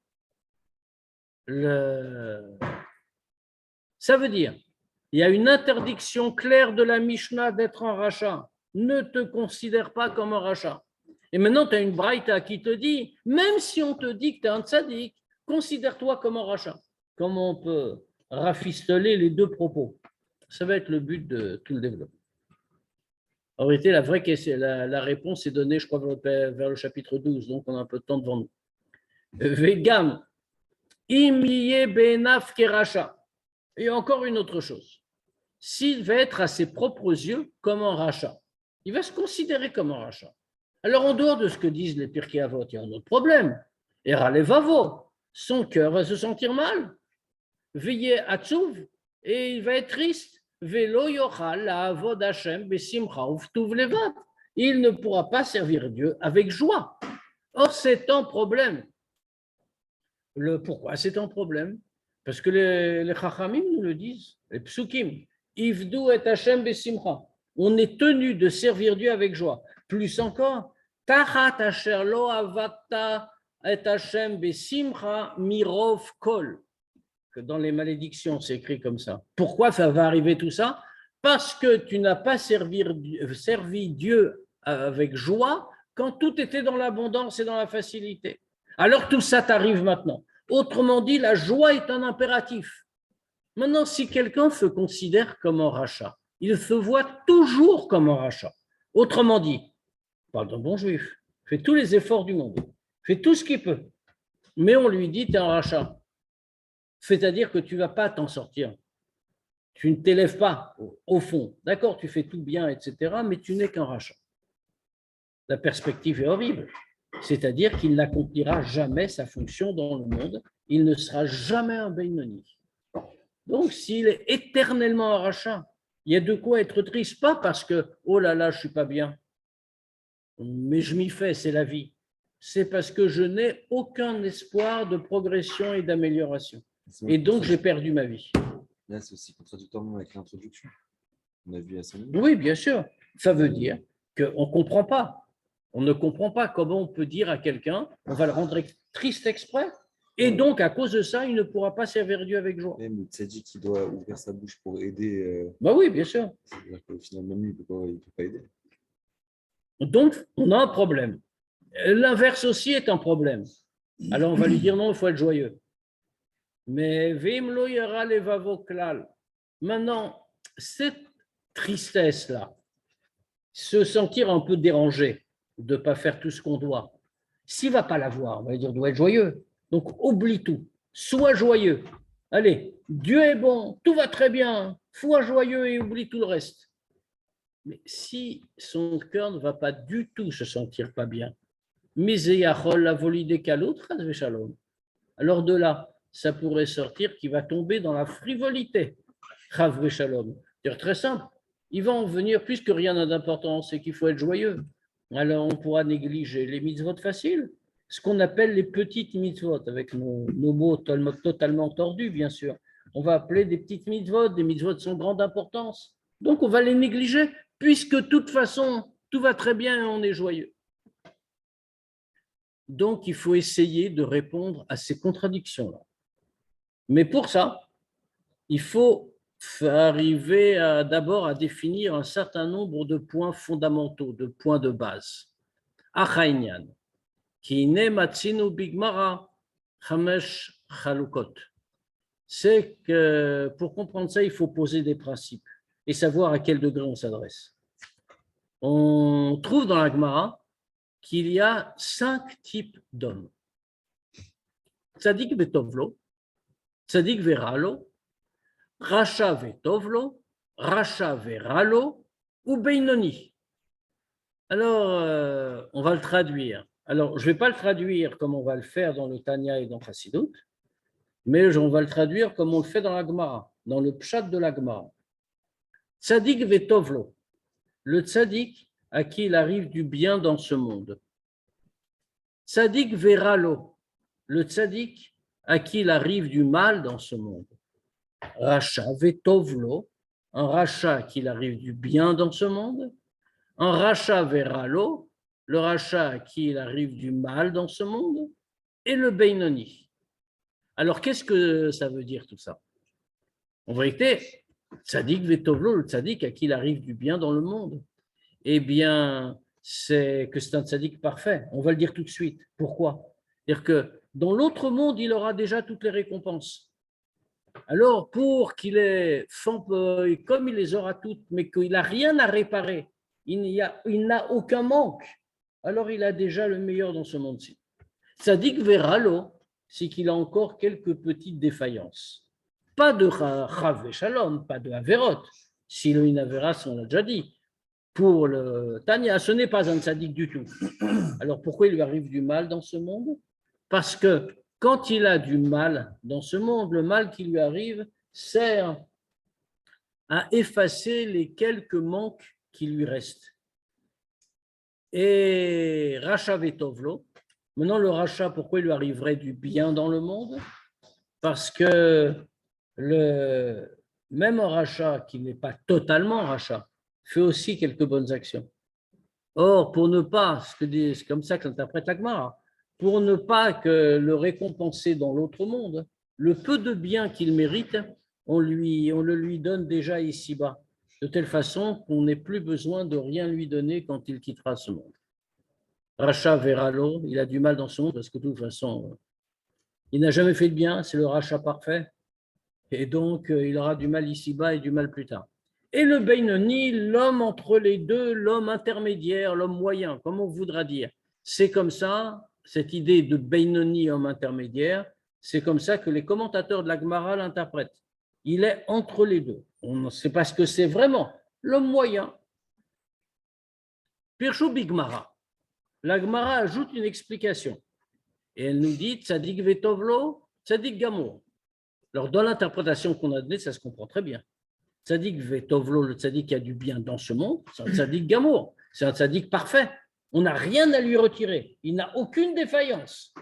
Ça veut dire, il y a une interdiction claire de la Mishnah d'être un rachat. Ne te considère pas comme un rachat. Et maintenant, tu as une braïta qui te dit, même si on te dit que tu es un tzaddik, considère-toi comme un rachat. Comment on peut rafistoler les deux propos? Ça va être le but de tout le développement. En réalité, la vraie question, la réponse est donnée, je crois, vers le chapitre 12, donc on a un peu de temps devant nous. Vegam, imiye benaf keracha. Et encore une autre chose. S'il va être à ses propres yeux comme un rachat, il va se considérer comme un rachat. Alors, en dehors de ce que disent les Pirkei Avot, il y a un autre problème. Era levavo, son cœur va se sentir mal. Veillez atzuv, et il va être triste. Velo yochal la'avod Hashem besimcha uvtuv levad. Il ne pourra pas servir Dieu avec joie. Or, c'est un problème. Pourquoi c'est un problème? Parce que les Chachamim nous le disent, les Psukim. Ivdu et Hashem besimcha. On est tenu de servir Dieu avec joie. Plus encore, Tachat asher lo avata et Hashem besimcha mirov kol. Que dans les malédictions, c'est écrit comme ça. Pourquoi ça va arriver tout ça? parce que tu n'as pas servi Dieu avec joie quand tout était dans l'abondance et dans la facilité. Alors tout ça t'arrive maintenant. Autrement dit, la joie est un impératif. Maintenant, si quelqu'un se considère comme un rachat, il se voit toujours comme un rachat. Autrement dit, parle d'un bon juif, fait tous les efforts du monde, fait tout ce qu'il peut, mais on lui dit, tu es un rachat. C'est-à-dire que tu ne vas pas t'en sortir. Tu ne t'élèves pas au fond. D'accord, tu fais tout bien, etc., mais tu n'es qu'un rachat. La perspective est horrible. C'est-à-dire qu'il n'accomplira jamais sa fonction dans le monde. Il ne sera jamais un Benoni. Donc, s'il est éternellement un rachat, il y a de quoi être triste. Pas parce que, oh là là, je ne suis pas bien, mais je m'y fais, c'est la vie. C'est parce que je n'ai aucun espoir de progression et d'amélioration. Et donc, j'ai perdu ma vie. Là, c'est aussi contradictoire avec l'introduction. On a vu à 5 minutes. Oui, bien sûr. Ça veut dire qu'on ne comprend pas. On ne comprend pas comment on peut dire à quelqu'un, on va le rendre triste exprès. Et donc, à cause de ça, il ne pourra pas servir Dieu avec joie. Même le tzaddik qui doit ouvrir sa bouche pour aider. Bah oui, bien sûr. C'est-à-dire qu'au final, même lui, il ne peut pas aider. Donc, on a un problème. L'inverse aussi est un problème. Alors, on va lui dire non, il faut être joyeux. Mais Vimlo yara levavo klal. Maintenant, cette tristesse-là, se sentir un peu dérangé, de ne pas faire tout ce qu'on doit, s'il ne va pas l'avoir, on va lui dire, doit être joyeux. Donc, oublie tout. Sois joyeux. Allez, Dieu est bon, tout va très bien. Sois joyeux et oublie tout le reste. Mais si son cœur ne va pas du tout se sentir pas bien, alors de là, ça pourrait sortir qu'il va tomber dans la frivolité. C'est très simple. Il va en venir, puisque rien n'a d'importance, c'est qu'il faut être joyeux. Alors on pourra négliger les mitzvot faciles, ce qu'on appelle les petites mitzvot, avec nos mots totalement tordus, bien sûr. On va appeler des petites mitzvot, des mitzvot sans grande importance. Donc on va les négliger, puisque de toute façon, tout va très bien et on est joyeux. Donc il faut essayer de répondre à ces contradictions-là. Mais pour ça, il faut arriver d'abord à définir un certain nombre de points fondamentaux, de points de base. Achaïnian, qui ne matzinu bigmara chamesh chalukot. C'est que pour comprendre ça, il faut poser des principes et savoir à quel degré on s'adresse. On trouve dans la Gemara qu'il y a 5 types d'hommes. Tzadik vetovlo, tzadik veralo, Racha vetovlo, Racha veralo ou Beinoni. Alors, on va le traduire. Alors, je ne vais pas le traduire comme on va le faire dans le Tanya et dans Chassidut, mais on va le traduire comme on le fait dans la Gemara, dans le Pshat de la Gemara. Tzadik vetovlo, le tzadik à qui il arrive du bien dans ce monde. Tzadik veralo, le tzadik à qui il arrive du mal dans ce monde. Racha vetovlo, un rachat qu'il arrive du bien dans ce monde, un rachat veralo, le rachat qu'il arrive du mal dans ce monde, et le Beinoni. Alors, qu'est-ce que ça veut dire tout ça? En vérité, tzadik vetovlo, le tzadik à qui il arrive du bien dans le monde, eh bien, c'est que c'est un tzadik parfait. On va le dire tout de suite. Pourquoi? C'est-à-dire que dans l'autre monde, il aura déjà toutes les récompenses. Alors, pour qu'il ait, comme il les aura toutes, mais qu'il n'a rien à réparer, il n'a aucun manque, alors il a déjà le meilleur dans ce monde-ci. Tzadik veralo, c'est qu'il a encore quelques petites défaillances. Pas de chav et shalom, pas de averot. Si le inaveras, on l'a déjà dit. Pour le Tanya, ce n'est pas un tzadik du tout. Alors, pourquoi il lui arrive du mal dans ce monde? Parce que quand il a du mal dans ce monde, le mal qui lui arrive sert à effacer les quelques manques qui lui restent. Et Racha vetovlo, maintenant le rachat, pourquoi il lui arriverait du bien dans le monde? Parce que même un rachat qui n'est pas totalement rachat fait aussi quelques bonnes actions. Or, pour ne pas, c'est comme ça que l'interprète la Gemara, pour ne pas que le récompenser dans l'autre monde, le peu de bien qu'il mérite, on le lui donne déjà ici-bas. de telle façon qu'on n'ait plus besoin de rien lui donner quand il quittera ce monde. Racha verra l'eau, il a du mal dans ce monde parce que de toute façon, il n'a jamais fait de bien, c'est le rachat parfait. Et donc, il aura du mal ici-bas et du mal plus tard. Et le Beinoni, l'homme entre les deux, l'homme intermédiaire, l'homme moyen, comme on voudra dire. C'est comme ça, cette idée de Beinoni, homme intermédiaire, c'est comme ça que les commentateurs de la Gemara l'interprètent. Il est entre les deux. On ne sait pas ce que c'est vraiment. L'homme moyen. Pirchou Bigmara. La Gemara ajoute une explication. Et elle nous dit Tzadik Vetovlo, Tzadik Gamour. Alors, dans l'interprétation qu'on a donnée, ça se comprend très bien. Tzadik Vetovlo, le tzadik qui a du bien dans ce monde, c'est un tzadik Gamour. C'est un tzadik parfait. On n'a rien à lui retirer. Il n'a aucune défaillance.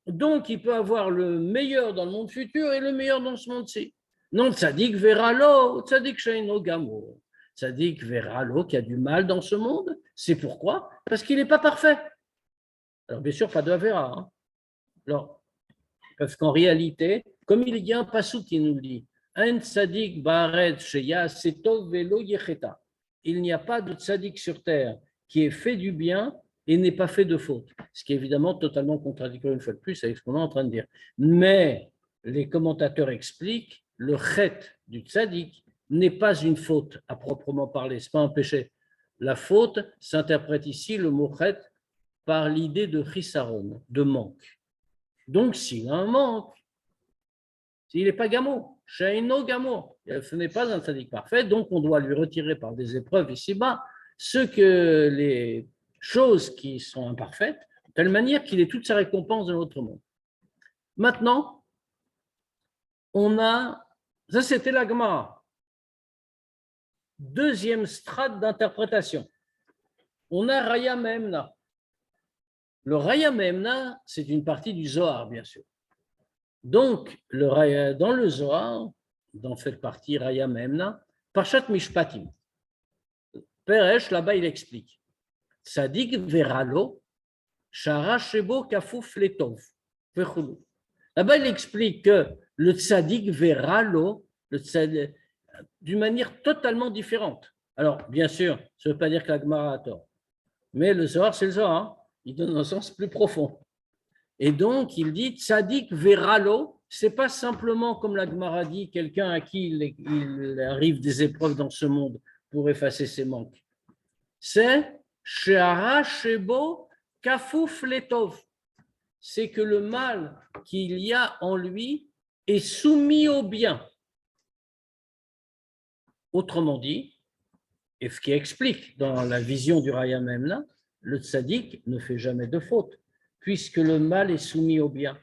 Donc, il peut avoir le meilleur dans le monde futur et le meilleur dans ce monde-ci. Non, tzadik veralo, tzadik sheino Gamour. Tzadik veralo qui a du mal dans ce monde. C'est pourquoi? Parce qu'il n'est pas parfait. Alors, bien sûr, pas de Avera. Hein. Alors, parce qu'en réalité, comme il y a un passou qui nous dit un tzadik ba'aretz sheya'aseh tov velo yecheta. Il n'y a pas de tzadik sur terre qui ait fait du bien et n'est pas fait de faute. Ce qui est évidemment totalement contradictoire une fois de plus avec ce qu'on est en train de dire. Mais les commentateurs expliquent le chet du tzadik n'est pas une faute à proprement parler, ce n'est pas un péché. La faute s'interprète ici, le mot chet, par l'idée de chisaron, de manque. Donc, s'il a un manque, s'il n'est pas gamo, shaino gamo, ce n'est pas un tzadik parfait, donc on doit lui retirer par des épreuves ici-bas les choses qui sont imparfaites, de telle manière qu'il ait toute sa récompense dans l'autre monde. Maintenant, ça c'était la Gemara. Deuxième strate d'interprétation. On a Raya Mehemna. Le Raya Mehemna, c'est une partie du Zohar, bien sûr. Donc, dans le Zohar, dans cette partie Raya Mehemna, Parshat Mishpatim, Peresh, là-bas, il explique Tzadik veralo, shara shebo kafouf letov, vechulu. Là-bas, il explique que le tzadik veralo, d'une manière totalement différente. Alors, bien sûr, ça ne veut pas dire que la Gemara a tort, mais le Zohar, c'est le Zohar. Il donne un sens plus profond. Et donc, il dit tzadik veralo, ce n'est pas simplement, comme la Gemara dit, quelqu'un à qui il arrive des épreuves dans ce monde pour effacer ses manques. C'est she'ara shebo kafouf letov. C'est que le mal qu'il y a en lui est soumis au bien. Autrement dit, et ce qui explique dans la vision du Raya Mehemna, le tzaddik ne fait jamais de faute, puisque le mal est soumis au bien.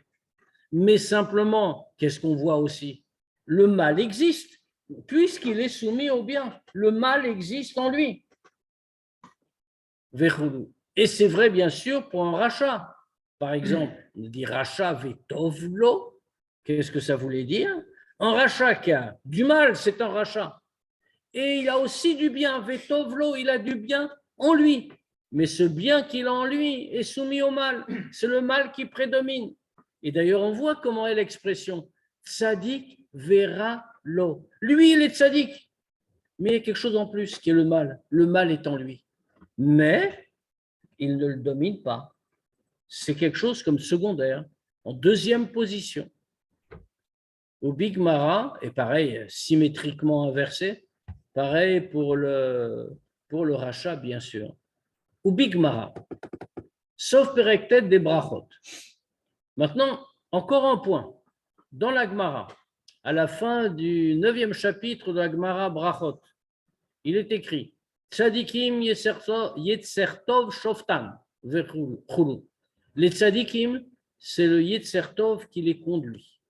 Mais simplement, qu'est-ce qu'on voit aussi? Le mal existe, puisqu'il est soumis au bien. Le mal existe en lui. Et c'est vrai, bien sûr, pour un rachat. Par exemple, on dit rachat vetovlo. Qu'est-ce que ça voulait dire? Un rachat qui a du mal, c'est un rachat. Et il a aussi du bien. Vetovlo, il a du bien en lui. Mais ce bien qu'il a en lui est soumis au mal. C'est le mal qui prédomine. Et d'ailleurs, on voit comment est l'expression. Tzadik vera lo. Lui, il est tzadik. Mais il y a quelque chose en plus qui est le mal. Le mal est en lui. Mais il ne le domine pas. C'est quelque chose comme secondaire, en deuxième position. Au Big Mara, et pareil, symétriquement inversé, pareil pour le rachat, bien sûr. Au Big Mara, sauf Perektet des Brachot. Maintenant, encore un point. Dans la Gemara, à la fin du 9e chapitre de la Gemara Brachot, il est écrit Tzadikim Yetzertov Shoftan Vechulu. Les tzadikim, c'est le Yetzertov qui les conduit.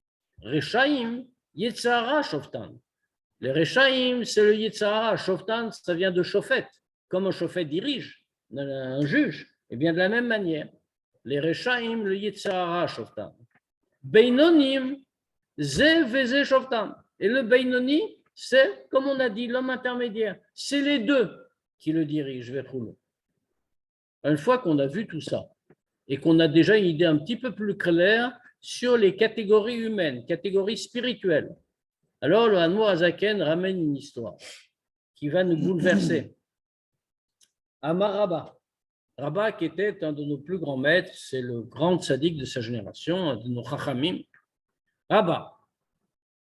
Rechaim Yetzara Shoftan. Les Rechaim, c'est le Yetzara. Shoftan, ça vient de Shofet. Comme un Shofet dirige, un juge. Et bien de la même manière, les Rechaim, le Yetzara Shoftan. Beinonim, Ze Veze Shoftan. Et le Beinoni, c'est, comme on a dit, l'homme intermédiaire. C'est les deux qui le dirigent vers Rouleau. Une fois qu'on a vu tout ça, et qu'on a déjà une idée un petit peu plus claire sur les catégories humaines, catégories spirituelles, alors le Hanmour Azaken ramène une histoire qui va nous bouleverser. Amar Rabba. Rabba, qui était un de nos plus grands maîtres, c'est le grand tzaddik de sa génération, de nos chachamim. Rabba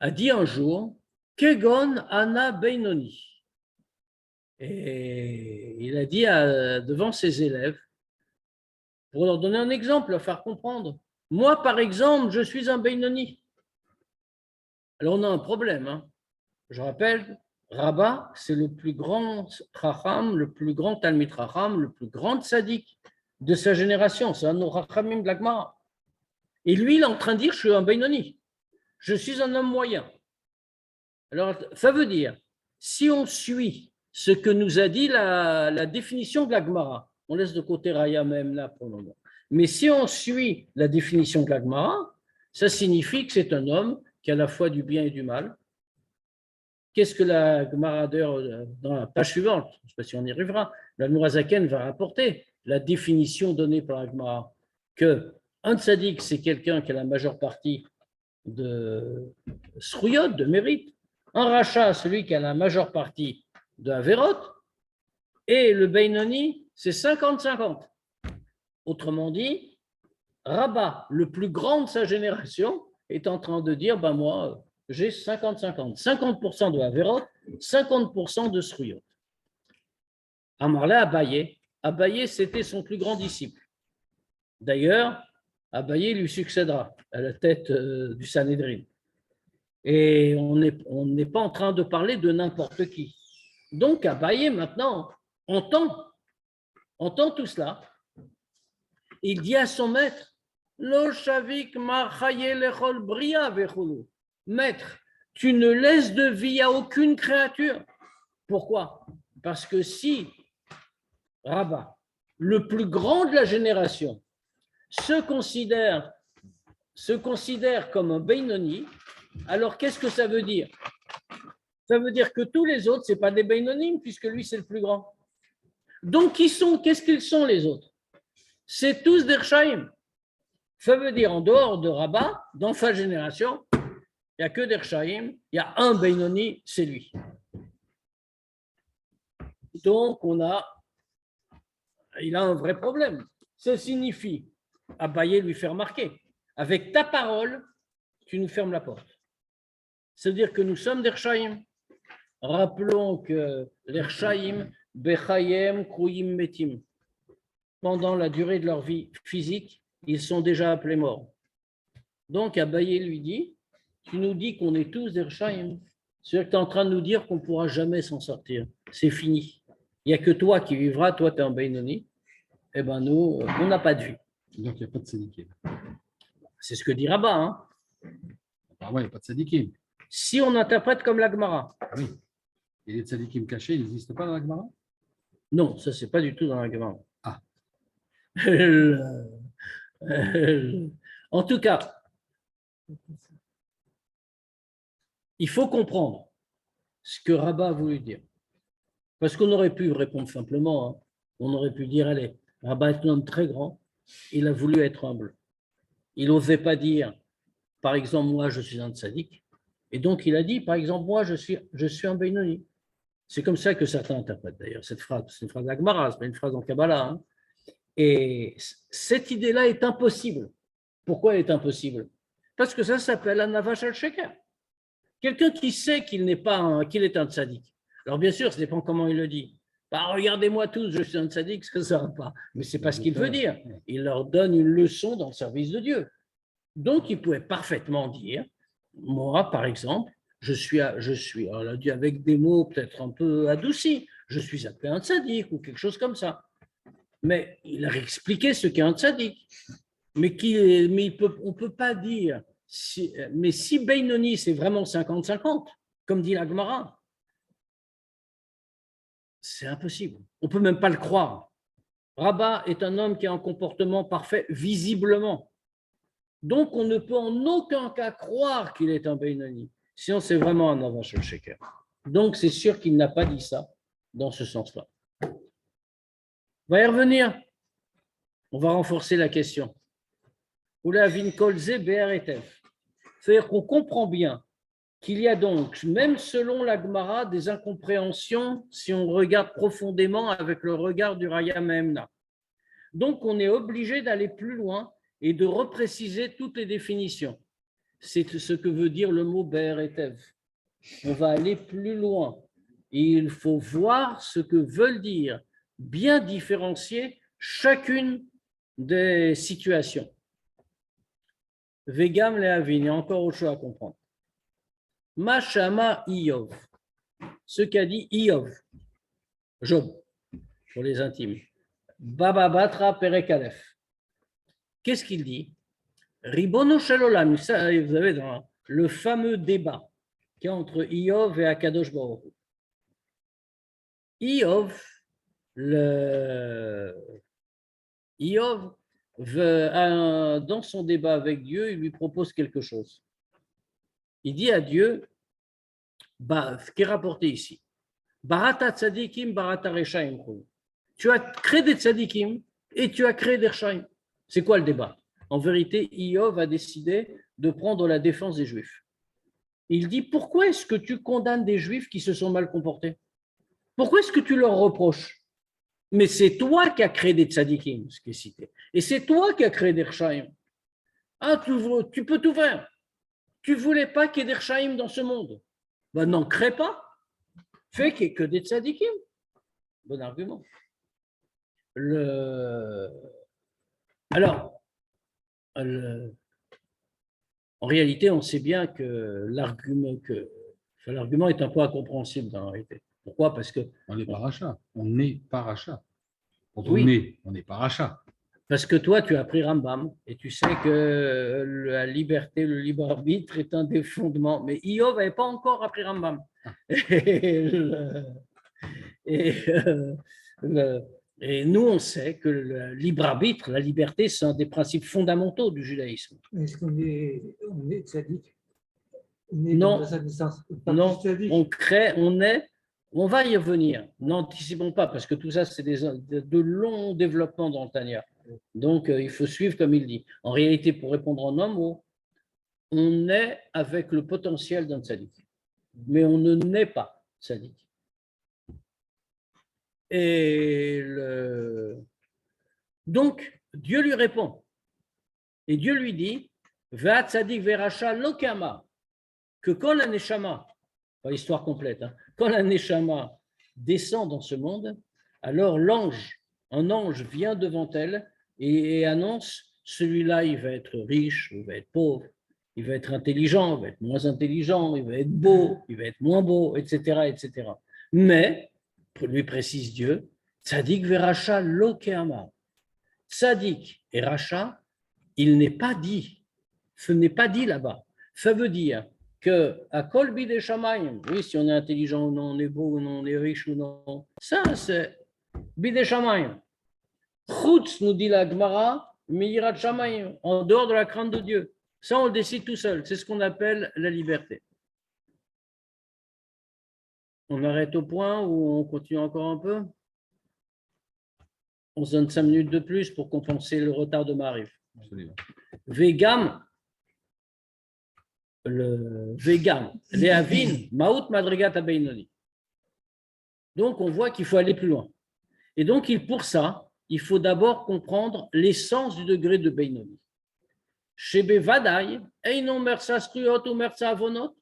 a dit un jour, Kegon Ana Beinoni. Et il a dit devant ses élèves, pour leur donner un exemple, leur faire comprendre. Moi, par exemple, je suis un Beinoni. Alors, on a un problème. Hein. Je rappelle, Rabba, c'est le plus grand Chacham, le plus grand Talmid Chacham, le plus grand tzaddik de sa génération. C'est un de nos Chachamim de la Gemara. Et lui, il est en train de dire, je suis un Beinoni. Je suis un homme moyen. Alors, ça veut dire, si on suit ce que nous a dit la définition de la Gemara, on laisse de côté Raya même là pour le moment, mais si on suit la définition de la Gemara, ça signifie que c'est un homme qui a à la fois du bien et du mal. Qu'est-ce que la Gemara, dans la page suivante, je ne sais pas si on y arrivera, la Nourazaken va rapporter la définition donnée par la Gemara, qu'un tzaddik, c'est quelqu'un qui a la majeure partie de srouyot, de mérite. Un rachat, celui qui a la majeure partie de Averot, et le Beinoni, c'est 50-50. Autrement dit, Rabba, le plus grand de sa génération, est en train de dire, ben moi, j'ai 50-50. 50% de Averot, 50% de Sruyot. Amarla Abaye. Abaye, c'était son plus grand disciple. D'ailleurs, Abaye lui succédera à la tête du Sanhédrin. Et on n'est pas en train de parler de n'importe qui. Donc, Abaye, maintenant, entend tout cela. Il dit à son maître, Lo shavik ma chaye lechol bria vechulu. Maître, tu ne laisses de vie à aucune créature. Pourquoi? Parce que si Rabba, le plus grand de la génération, se considère comme un Beinoni, alors qu'est-ce que ça veut dire? Ça veut dire que tous les autres, ce n'est pas des Beinonim, puisque lui, c'est le plus grand. Donc, qu'est-ce qu'ils sont les autres? C'est tous des Rechaim. Ça veut dire, en dehors de Rabba, dans sa génération, il n'y a que des Rechaim, il y a un Beinoni, c'est lui. Donc, il a un vrai problème. Ça signifie, Abaye lui fait remarquer, avec ta parole, tu nous fermes la porte. C'est-à-dire que nous sommes des Rechaim. Rappelons que les Rechaim, Bechayem, Kruyim, Metim, pendant la durée de leur vie physique, ils sont déjà appelés morts. Donc, Abaye lui dit, tu nous dis qu'on est tous des Rechaim. C'est-à-dire que tu es en train de nous dire qu'on ne pourra jamais s'en sortir. C'est fini. Il n'y a que toi qui vivras, toi tu es un Beinoni. Eh bien nous, on n'a pas de vie. Donc, il n'y a pas de tzadikim. C'est ce que dit Rabba. Hein. Apparemment, il n'y a pas de tzadikim. Si on interprète comme la Gemara. Ah oui. Et les tzadikim cachés, ils n'existent pas dans la Gemara? Non, ça, c'est pas du tout dans la Gemara. Ah. En tout cas, il faut comprendre ce que Rabba a voulu dire. Parce qu'on aurait pu répondre simplement. Hein. On aurait pu dire, allez, Rabba est un homme très grand, il a voulu être humble. Il n'osait pas dire, par exemple, moi, je suis un tzaddik. Et donc, il a dit, par exemple, moi, je suis un Beinoni. C'est comme ça que certains interprètent, d'ailleurs, cette phrase. C'est une phrase d'Agmara, ce n'est pas une phrase en Kabbalah. Hein. Et cette idée-là est impossible. Pourquoi elle est impossible? Parce que ça s'appelle un navash al-sheker. Quelqu'un qui sait qu'il est un tzaddik. Alors, bien sûr, ça dépend comment il le dit. Bah, regardez-moi tous, je suis un tzaddik, ça ne va pas. Mais ce n'est pas ce qu'il veut dire. Il leur donne une leçon dans le service de Dieu. Donc, il pouvait parfaitement dire, moi, par exemple, je suis, alors il a dit avec des mots peut-être un peu adoucis, je suis appelé un tzaddik ou quelque chose comme ça. Mais il a expliqué ce qu'est un tzaddik. On ne peut pas dire, mais si Beinoni, c'est vraiment 50-50, comme dit la Gemara, c'est impossible. On ne peut même pas le croire. Rabba est un homme qui a un comportement parfait visiblement. Donc, on ne peut en aucun cas croire qu'il est un Beinoni. Sinon, c'est vraiment un Navash al-Sheker. Donc, c'est sûr qu'il n'a pas dit ça dans ce sens-là. On va y revenir. On va renforcer la question. C'est-à-dire qu'on comprend bien qu'il y a donc, même selon la Gemara, des incompréhensions si on regarde profondément avec le regard du Raya Memna. Donc, on est obligé d'aller plus loin et de repréciser toutes les définitions. C'est ce que veut dire le mot Ber et Tev. On va aller plus loin. Et il faut voir ce que veulent dire, bien différencier chacune des situations. Vegam Lehavin, il y a encore autre chose à comprendre. Mashama Iyov, ce qu'a dit Iyov, Job, pour les intimes. Baba Batra Perek Aleph. Qu'est-ce qu'il dit? Ribono Shel Olam, vous savez, dans le fameux débat qu'il y a entre Iyov et Akadosh Baruch Hu. Iyov, dans son débat avec Dieu, il lui propose quelque chose. Il dit à Dieu, ce qui est rapporté ici, Barata tzadikim, barata reshaim. Tu as créé des tzadikim et tu as créé des reshaim. C'est quoi le débat? En vérité, Iyov a décidé de prendre la défense des Juifs. Il dit, pourquoi est-ce que tu condamnes des Juifs qui se sont mal comportés? Pourquoi est-ce que tu leur reproches? Mais c'est toi qui as créé des tzadikim, ce qui est cité. Et c'est toi qui as créé des reshaim. Ah, tu peux tout faire. Tu ne voulais pas qu'il y ait des reshaim dans ce monde. Ben, n'en crée pas. Fais qu'il n'y ait que des tzadikim. Bon argument. Alors, en réalité, on sait bien que l'argument est un peu incompréhensible dans la réalité. Pourquoi? Parce que on n'est pas rachat. On est pas rachat. Quand oui. on n'est pas rachat. Parce que toi, tu as pris Rambam et tu sais que la liberté, le libre arbitre est un des fondements. Mais Iyov n'avait pas encore appris Rambam. Et nous, on sait que le libre arbitre, la liberté, c'est un des principes fondamentaux du judaïsme. Est-ce qu'on est tzaddik? Non, non, on crée, on va y revenir. N'anticipons pas, parce que tout ça, c'est de longs développements dans le Tanya. Donc, il faut suivre comme il dit. En réalité, pour répondre en un mot, on est avec le potentiel d'un tzaddik, mais on ne naît pas tzaddik. Et donc, Dieu lui répond. Et Dieu lui dit, Va tzaddik veracha lokama, que quand la neshama, pas l'histoire complète, quand la neshama descend dans ce monde, alors un ange vient devant elle et annonce, celui-là, il va être riche, il va être pauvre, il va être intelligent, il va être moins intelligent, il va être beau, il va être moins beau, etc., etc. Mais, lui précise Dieu, Tzadik veracha lo ke'amar. Tzadik et Racha, il n'est pas dit. Ce n'est pas dit là-bas. Ça veut dire que à Kol Bidei Shamayim, oui, si on est intelligent ou non, on est beau ou non, on est riche ou non, ça c'est Bidei Shamayim. Chutz, nous dit la Gemara, Miyirat Shamayim, en dehors de la crainte de Dieu. Ça, on le décide tout seul. C'est ce qu'on appelle la liberté. On arrête au point ou on continue encore un peu? On se donne 5 minutes de plus pour compenser le retard de Mariv. Vegam, Lehavin, Maout Madrigat Abeinoni. Donc, on voit qu'il faut aller plus loin. Et donc, pour ça, il faut d'abord comprendre l'essence du degré de Beinoni. Shebe Vadaï, Einon Mersa Struot ou Mersa Avonot,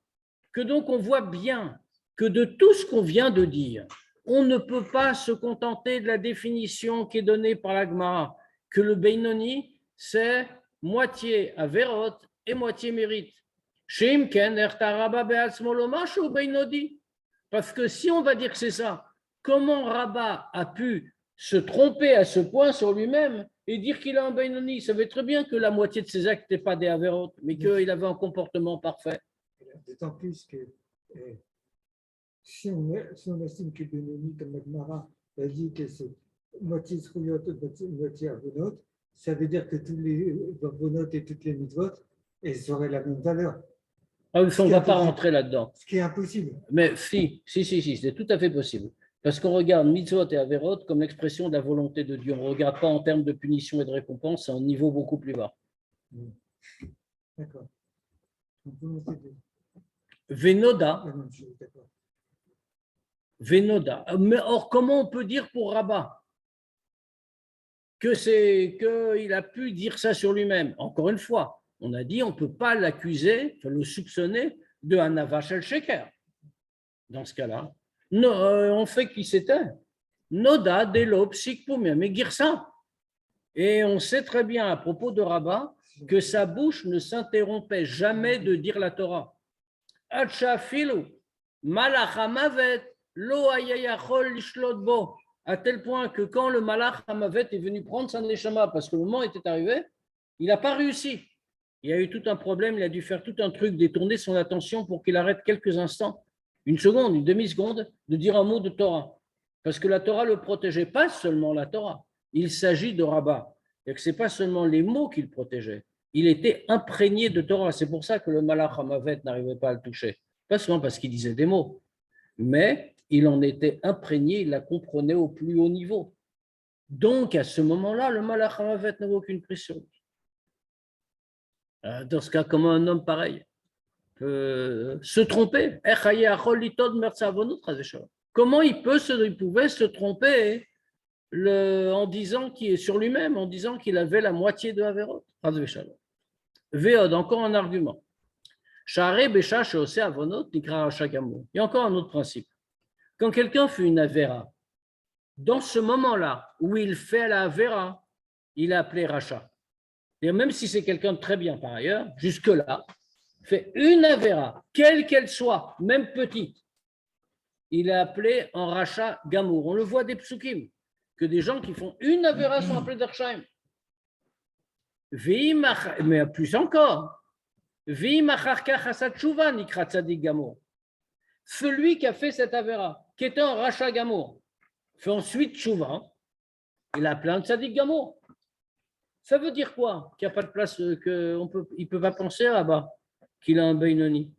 que donc on voit bien que de tout ce qu'on vient de dire, on ne peut pas se contenter de la définition qui est donnée par la Gemara, que le Beinoni, c'est moitié Averot et moitié mérite. Parce que si on va dire que c'est ça, comment Rabat a pu se tromper à ce point sur lui-même et dire qu'il a un Beinoni? Il savait très bien que la moitié de ses actes n'étaient pas des Averot, mais qu'il avait un comportement parfait. D'autant plus que si on estime que Benoni, comme la Gemara a dit que c'est moitié Srouyot, moitié Avonot, ça veut dire que tous les Avonot et toutes les mitzvot, elles auraient la même valeur. Ah, on ne va pas rentrer là-dedans. Ce qui est impossible. Mais si, c'est tout à fait possible. Parce qu'on regarde mitzvot et averot comme l'expression de la volonté de Dieu. On ne regarde pas en termes de punition et de récompense, c'est un niveau beaucoup plus bas. D'accord. Venoda. la même chose, d'accord. Venoda. Mais or, comment on peut dire pour Rabat qu'il a pu dire ça sur lui-même? Encore une fois, on a dit on ne peut pas l'accuser, le soupçonner de Hanava Shel Sheker. Dans ce cas-là, on fait qui c'était. Noda, Delo, Psikpoumia, mais Girsa. Et on sait très bien à propos de Rabat que sa bouche ne s'interrompait jamais de dire la Torah. Achafilu, Malachamavet, Lo Ayayachol Lishlot Bo. À tel point que quand le Malach Hamavet est venu prendre sa Neshama, parce que le moment était arrivé, il n'a pas réussi. Il y a eu tout un problème, il a dû faire tout un truc, détourner son attention pour qu'il arrête quelques instants, une seconde, une demi-seconde, de dire un mot de Torah. Parce que la Torah ne le protégeait pas seulement la Torah. Il s'agit de Rabat. Et que ce n'est pas seulement les mots qu'il protégeait. Il était imprégné de Torah. C'est pour ça que le Malach Hamavet n'arrivait pas à le toucher. Pas seulement parce qu'il disait des mots, mais il en était imprégné, il la comprenait au plus haut niveau. Donc, à ce moment-là, le Malach Hamavet n'avait aucune prise sur lui. Dans ce cas, comment un homme pareil peut se tromper? Comment il pouvait se tromper en disant qu'il est sur lui-même, en disant qu'il avait la moitié de Averot? Véod, encore un argument. Il y a encore un autre principe. Quand quelqu'un fait une Avera, dans ce moment-là où il fait la Avera, il est appelé Racha. Et même si c'est quelqu'un de très bien par ailleurs, jusque-là, fait une Avera, quelle qu'elle soit, même petite, il est appelé en Racha Gamour. On le voit des psukim, que des gens qui font une Avera sont appelés d'Arshaim. Mais plus encore, celui qui a fait cette Avera, qui était en Racha Gamour, fait ensuite Tchouva, il a appelé un Tzadik Gamour. Ça veut dire quoi? Qu'il n'y a pas de place, il ne peut pas penser là-bas qu'il a un Beinoni.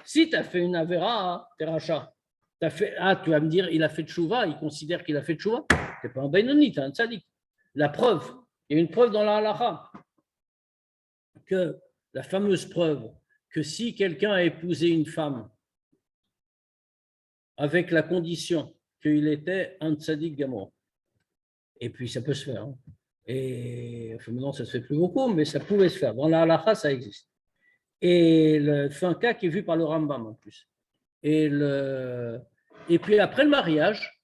Si tu as fait une Avera, tu es Racha. Tu vas me dire, il a fait Tchouva, il considère qu'il a fait Tchouva. Tu n'es pas un Beinoni, tu es un Tzadik. La preuve, il y a une preuve dans la Halacha, que la fameuse preuve que si quelqu'un a épousé une femme avec la condition qu'il était un Tzadik Gamour, et puis ça peut se faire, hein. Et enfin, maintenant, ça ne se fait plus beaucoup, mais ça pouvait se faire. Dans la halakha, ça existe. Et c'est un cas qui est vu par le Rambam en plus. Et puis après le mariage,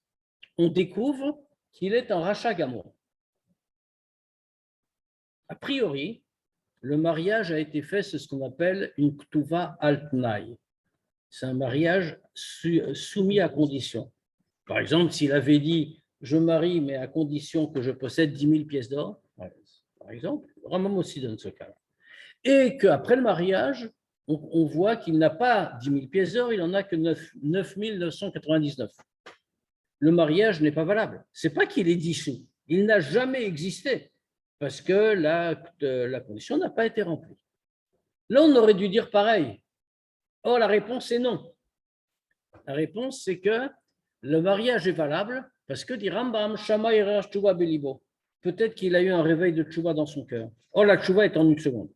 on découvre qu'il est en Racha Gamour. A priori, le mariage a été fait, c'est ce qu'on appelle une Ktuva Altnaï. C'est un mariage soumis à condition. Par exemple, s'il avait dit je marie, mais à condition que je possède 10 000 pièces d'or, par exemple, Rambam aussi donne ce cas. Et qu'après le mariage, on voit qu'il n'a pas 10 000 pièces d'or, il n'en a que 9 999. Le mariage n'est pas valable. Ce n'est pas qu'il est dissous, il n'a jamais existé, parce que la condition n'a pas été remplie. Là, on aurait dû dire pareil. Or, la réponse est non. La réponse, c'est que le mariage est valable, parce que dit Rambam, Shama Yerer Tchouva Belibo. Peut-être qu'il a eu un réveil de Tchouva dans son cœur. Or, la Tchouva est en une seconde.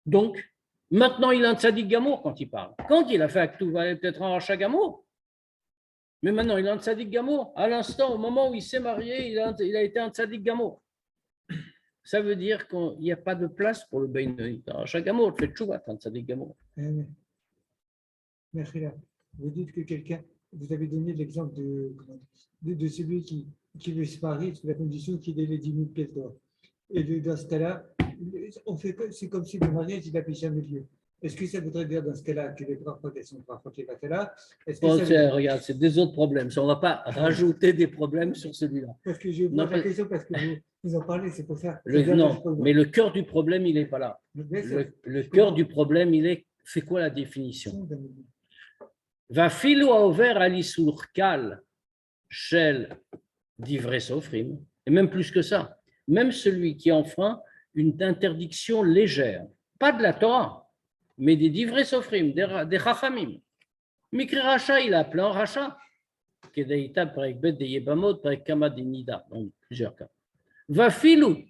Donc, maintenant, il a un Tzadik Gamour quand il parle. Quand il a fait Aktouva, il est peut-être un Racha Gamour. Mais maintenant, il a un Tzadik Gamour. À l'instant, au moment où il s'est marié, il a été un Tzadik Gamour. Ça veut dire qu'il n'y a pas de place pour le Beinoni. Un Racha Gamour, fait Tchouva, un Tzadik Gamour. Merci. Vous dites que quelqu'un, vous avez donné l'exemple de celui qui veut se marier sous la condition qu'il ait les 10 000 pièces d'or. Et dans ce cas-là, c'est comme si le mariage n'avait jamais lieu. Est-ce que ça voudrait dire dans ce cas-là que les brachot sont brachot les batelah? Regarde, c'est des autres problèmes. On ne va pas rajouter des problèmes sur celui-là. Parce que je pose la question parce que vous en parlez, c'est pour ça. Non, mais le cœur du problème, il n'est pas là. Le cœur du problème, c'est quoi la définition? Va filo a ouvert à l'issour kal shel divrei sofrim, et même plus que ça, même celui qui enfreint une interdiction légère, pas de la Torah, mais des divrei sofrim, des chachamim. Mikri Racha, il a appelé un Racha, Kedaïta, par Bet de Yebamot, par Kama de Nida, dans plusieurs cas. Va filou,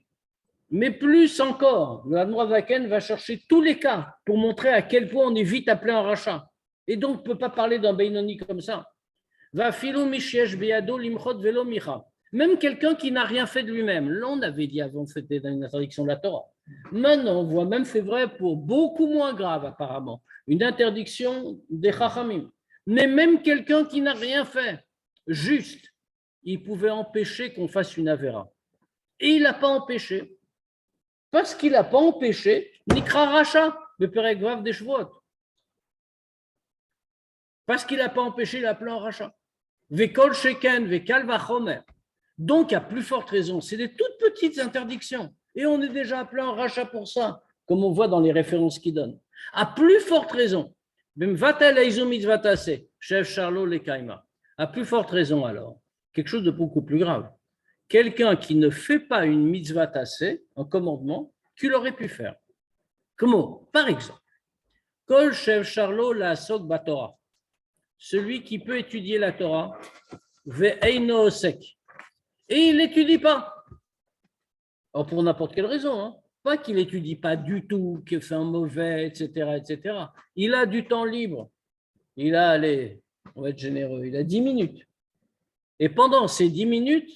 Mais plus encore, le Admor Zaken va chercher tous les cas pour montrer à quel point on est vite appelé un rachat. Et donc, on ne peut pas parler d'un Beinoni comme ça. Va filou mishiesh beyado limchot velo micha. Même quelqu'un qui n'a rien fait de lui-même. Là, on avait dit avant, c'était dans une interdiction de la Torah. Maintenant, on voit même, c'est vrai, pour beaucoup moins grave apparemment, une interdiction des Chachamim. Mais même quelqu'un qui n'a rien fait, juste, il pouvait empêcher qu'on fasse une avéra. Et il n'a pas empêché. Parce qu'il n'a pas empêché, Nikra Racha, le Perek Vav des Shvuot. Parce qu'il n'a pas empêché, il a appelé un Racha. Vekol Sheken, Vekal Vachomer. Donc, à plus forte raison, c'est des toutes petites interdictions. Et on est déjà appelé un rachat pour ça, comme on voit dans les références qu'il donne. À plus forte raison, chef Charlot les Kaima. À plus forte raison alors, quelque chose de beaucoup plus grave. Quelqu'un qui ne fait pas une mitzvah tassé, un commandement, qu'il aurait pu faire. Comment? Par exemple, Kol chef Charlot la Sok Batora. Celui qui peut étudier la Torah, Ve'eino Osek. Et il n'étudie pas. Alors pour n'importe quelle raison. Hein. Pas qu'il n'étudie pas du tout, qu'il fait un mauvais, etc., etc. Il a du temps libre. Il a, allez, on va être généreux, il a 10 minutes. Et pendant ces 10 minutes,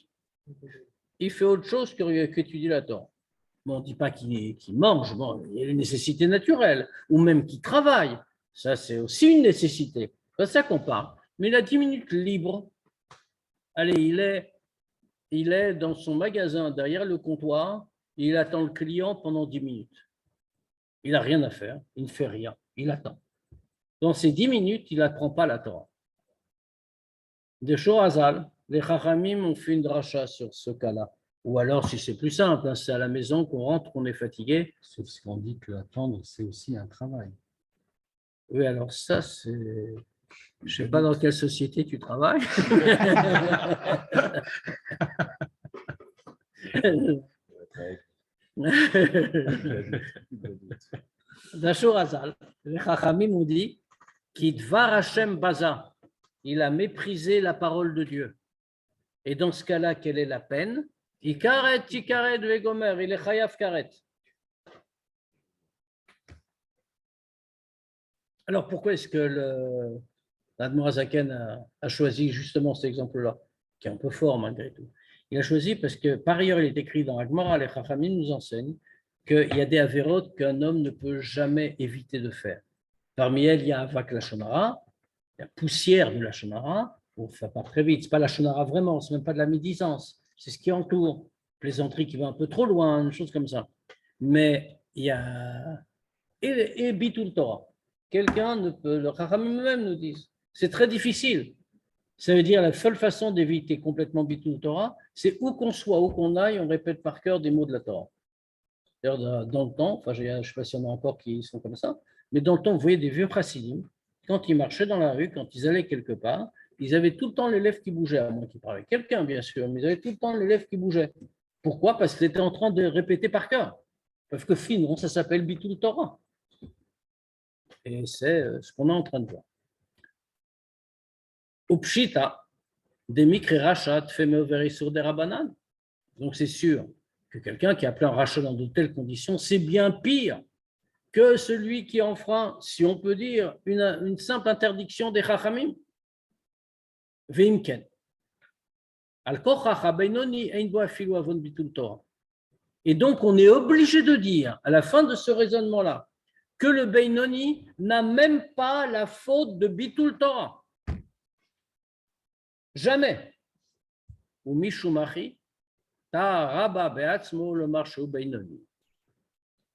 il fait autre chose qu'étudier la Torah. Bon, on ne dit pas qu'il mange, bon, il y a une nécessité naturelle, ou même qu'il travaille. Ça, c'est aussi une nécessité. C'est ça qu'on parle. Mais il a 10 minutes libres. Allez, il est dans son magasin, derrière le comptoir, et il attend le client pendant 10 minutes. Il n'a rien à faire, il ne fait rien, il attend. Dans ces 10 minutes, il n'apprend pas la Torah. Des Shorazal, les Chachamim ont fait une dracha sur ce cas-là. Ou alors, si c'est plus simple, hein, c'est à la maison qu'on rentre, qu'on est fatigué. Sauf ce qu'on dit que attendre, c'est aussi un travail. Oui, alors ça, c'est... Je ne sais pas dans quelle société tu travailles. Dachor Hazal, les Chachamim ont dit qu'Idvar Hashem Baza, il a méprisé la parole de Dieu. Et dans ce cas-là, quelle est la peine? Ikaret, Tikaret, Vegomer, il est Chayav Karet. Alors pourquoi est-ce que l'Admor Zaken a choisi justement cet exemple-là, qui est un peu fort malgré tout? Il a choisi parce que par ailleurs, il est écrit dans l'Agmara, les Chachamim nous enseignent qu'il y a des avérotes qu'un homme ne peut jamais éviter de faire. Parmi elles, il y a Avak la Shonara, la poussière de la Shonara. On ne fait pas très vite, ce n'est pas la Shonara vraiment, ce n'est même pas de la médisance, c'est ce qui entoure. Plaisanterie qui va un peu trop loin, une chose comme ça. Mais il y a. Et Bitul Torah. Quelqu'un ne peut, le Chachamim même nous disent, c'est très difficile. Ça veut dire la seule façon d'éviter complètement Bitul Torah, c'est où qu'on soit, où qu'on aille, on répète par cœur des mots de la Torah. D'ailleurs, dans le temps, enfin, je ne sais pas s'il y en a encore qui sont comme ça, mais dans le temps, vous voyez des vieux chassidim, quand ils marchaient dans la rue, quand ils allaient quelque part, ils avaient tout le temps les lèvres qui bougeaient, à moins qu'ils parlaient avec quelqu'un, bien sûr, mais ils avaient tout le temps les lèvres qui bougeaient. Pourquoi? Parce qu'ils étaient en train de répéter par cœur. Parce que finalement, ça s'appelle Bitul Torah. Et c'est ce qu'on est en train de voir. Upshita, des mikri rachat fait meuveri sur des rabanan. Donc c'est sûr que quelqu'un qui a appelé un rachat dans de telles conditions, c'est bien pire que celui qui enfreint, si on peut dire, une simple interdiction des chachamim. Veimken. Et donc on est obligé de dire, à la fin de ce raisonnement-là, que le Beinoni n'a même pas la faute de Bitul Torah. Jamais. Ou Mishumachi, Ta Rabba Beatzmo le marche au Beinoni.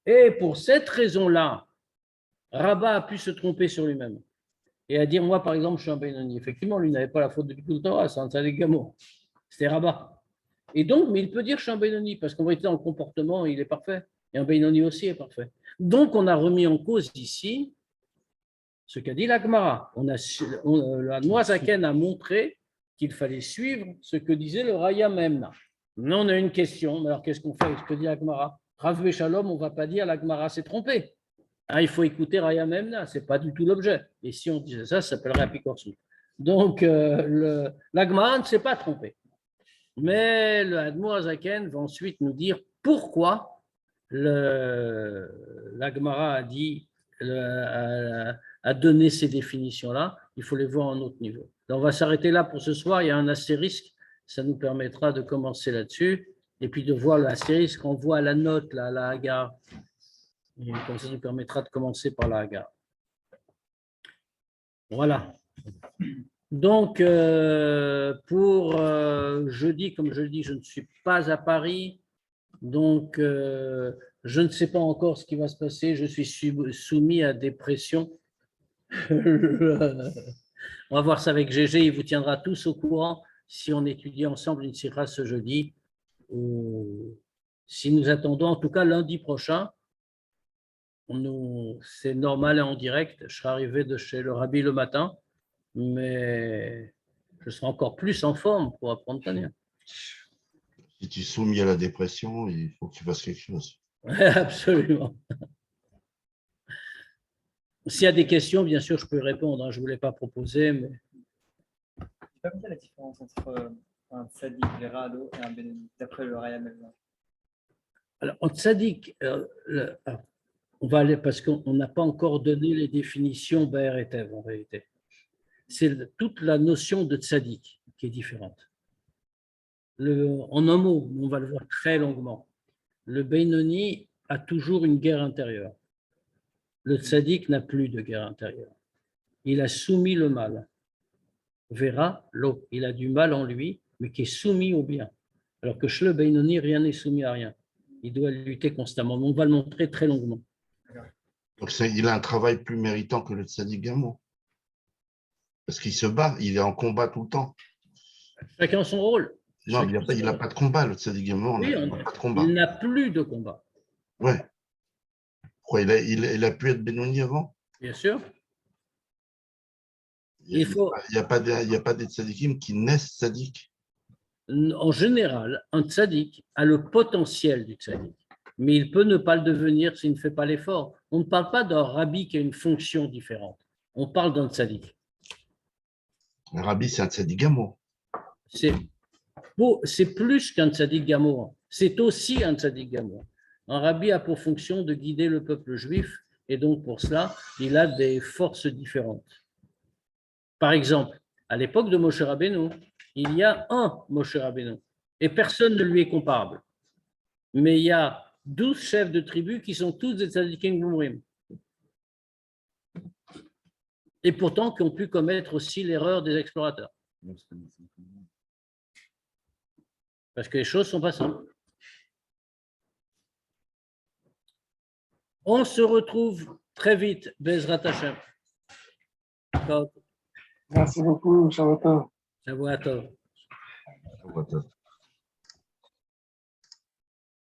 Et pour cette raison-là, Rabba a pu se tromper sur lui-même et à dire, moi par exemple, je suis un Beinoni. Effectivement, lui n'avait pas la faute de Bitul Torah, c'est un Tzaddik Gamour. C'était Rabba. Et donc, mais il peut dire, je suis un Beinoni, parce qu'en vérité, dans le comportement, il est parfait. Et un Beinoni aussi est parfait. Donc, on a remis en cause ici ce qu'a dit la Gemara. La Noazaken a montré qu'il fallait suivre ce que disait le Raya Memna. Maintenant, on a une question. Alors, qu'est-ce qu'on fait avec ce que dit la Gemara? Rav Beshalom, on ne va pas dire la Gemara s'est trompée. Ah, il faut écouter Raya Memna, ce n'est pas du tout l'objet. Et si on disait ça, ça s'appellerait Apikorsu. Donc, la Gemara ne s'est pas trompée. Mais le Admor Zaken va ensuite nous dire pourquoi la Gemara a dit, a donné ces définitions-là, il faut les voir à un autre niveau. Donc, on va s'arrêter là pour ce soir. Il y a un astérisque, ça nous permettra de commencer là-dessus, et puis de voir l'astérisque, on voit la note, là, la Hagar. Et comme ça nous permettra de commencer par la Hagar. Voilà. Donc, pour jeudi, comme je le dis, je ne suis pas à Paris. Donc, je ne sais pas encore ce qui va se passer. Je suis soumis à des pressions. On va voir ça avec Gégé. Il vous tiendra tous au courant si on étudie ensemble une sira ce jeudi. Ou si nous attendons, en tout cas lundi prochain, c'est normal et en direct. Je serai arrivé de chez le Rabbi le matin, mais je serai encore plus en forme pour apprendre Tania. Si tu es soumis à la dépression, il faut que tu fasses quelque chose. Absolument. S'il y a des questions, bien sûr, je peux répondre. Je ne voulais pas proposer, mais... Je n'ai pas compris la différence entre un tzaddik, Verado, et un Benoni, d'après le Raya Melva. Alors, en tzaddik, on va aller parce qu'on n'a pas encore donné les définitions Baer et Tev, en réalité. C'est toute la notion de tzaddik qui est différente. En un mot, on va le voir très longuement. Le Benoni a toujours une guerre intérieure. Le tzaddik n'a plus de guerre intérieure. Il a soumis le mal. Vera, l'eau, il a du mal en lui, mais qui est soumis au bien. Alors que chez le Benoni, rien n'est soumis à rien. Il doit lutter constamment. On va le montrer très longuement. Donc, il a un travail plus méritant que le tzaddik Gamo. Parce qu'il se bat, il est en combat tout le temps. Chacun son rôle. Non, il n'a pas de combat, le tzaddik Gamo. Oui, il n'a pas de combat. Il n'a plus de combat. Ouais. Pourquoi il a pu être Benoni avant? Bien sûr. Il n'y a pas des tzadikim qui naissent tzaddik. En général, un tzaddik a le potentiel du tzaddik, mais il peut ne pas le devenir s'il ne fait pas l'effort. On ne parle pas d'un rabbi qui a une fonction différente. On parle d'un tzaddik. Un rabbi, c'est un tzaddik Gamo. C'est plus qu'un tzaddik Gamo. C'est aussi un tzaddik Gamo. Un rabbi a pour fonction de guider le peuple juif, et donc pour cela, il a des forces différentes. Par exemple, à l'époque de Moshe Rabbeinu, il y a un Moshe Rabbeinu, et personne ne lui est comparable. Mais il y a 12 chefs de tribus qui sont tous des tzadikim gomrim. Et pourtant qui ont pu commettre aussi l'erreur des explorateurs. Parce que les choses ne sont pas simples. On se retrouve très vite, Bezrat Hashem. Merci beaucoup, Shabbat Tov. Shavua Tov. Shabbat Tov.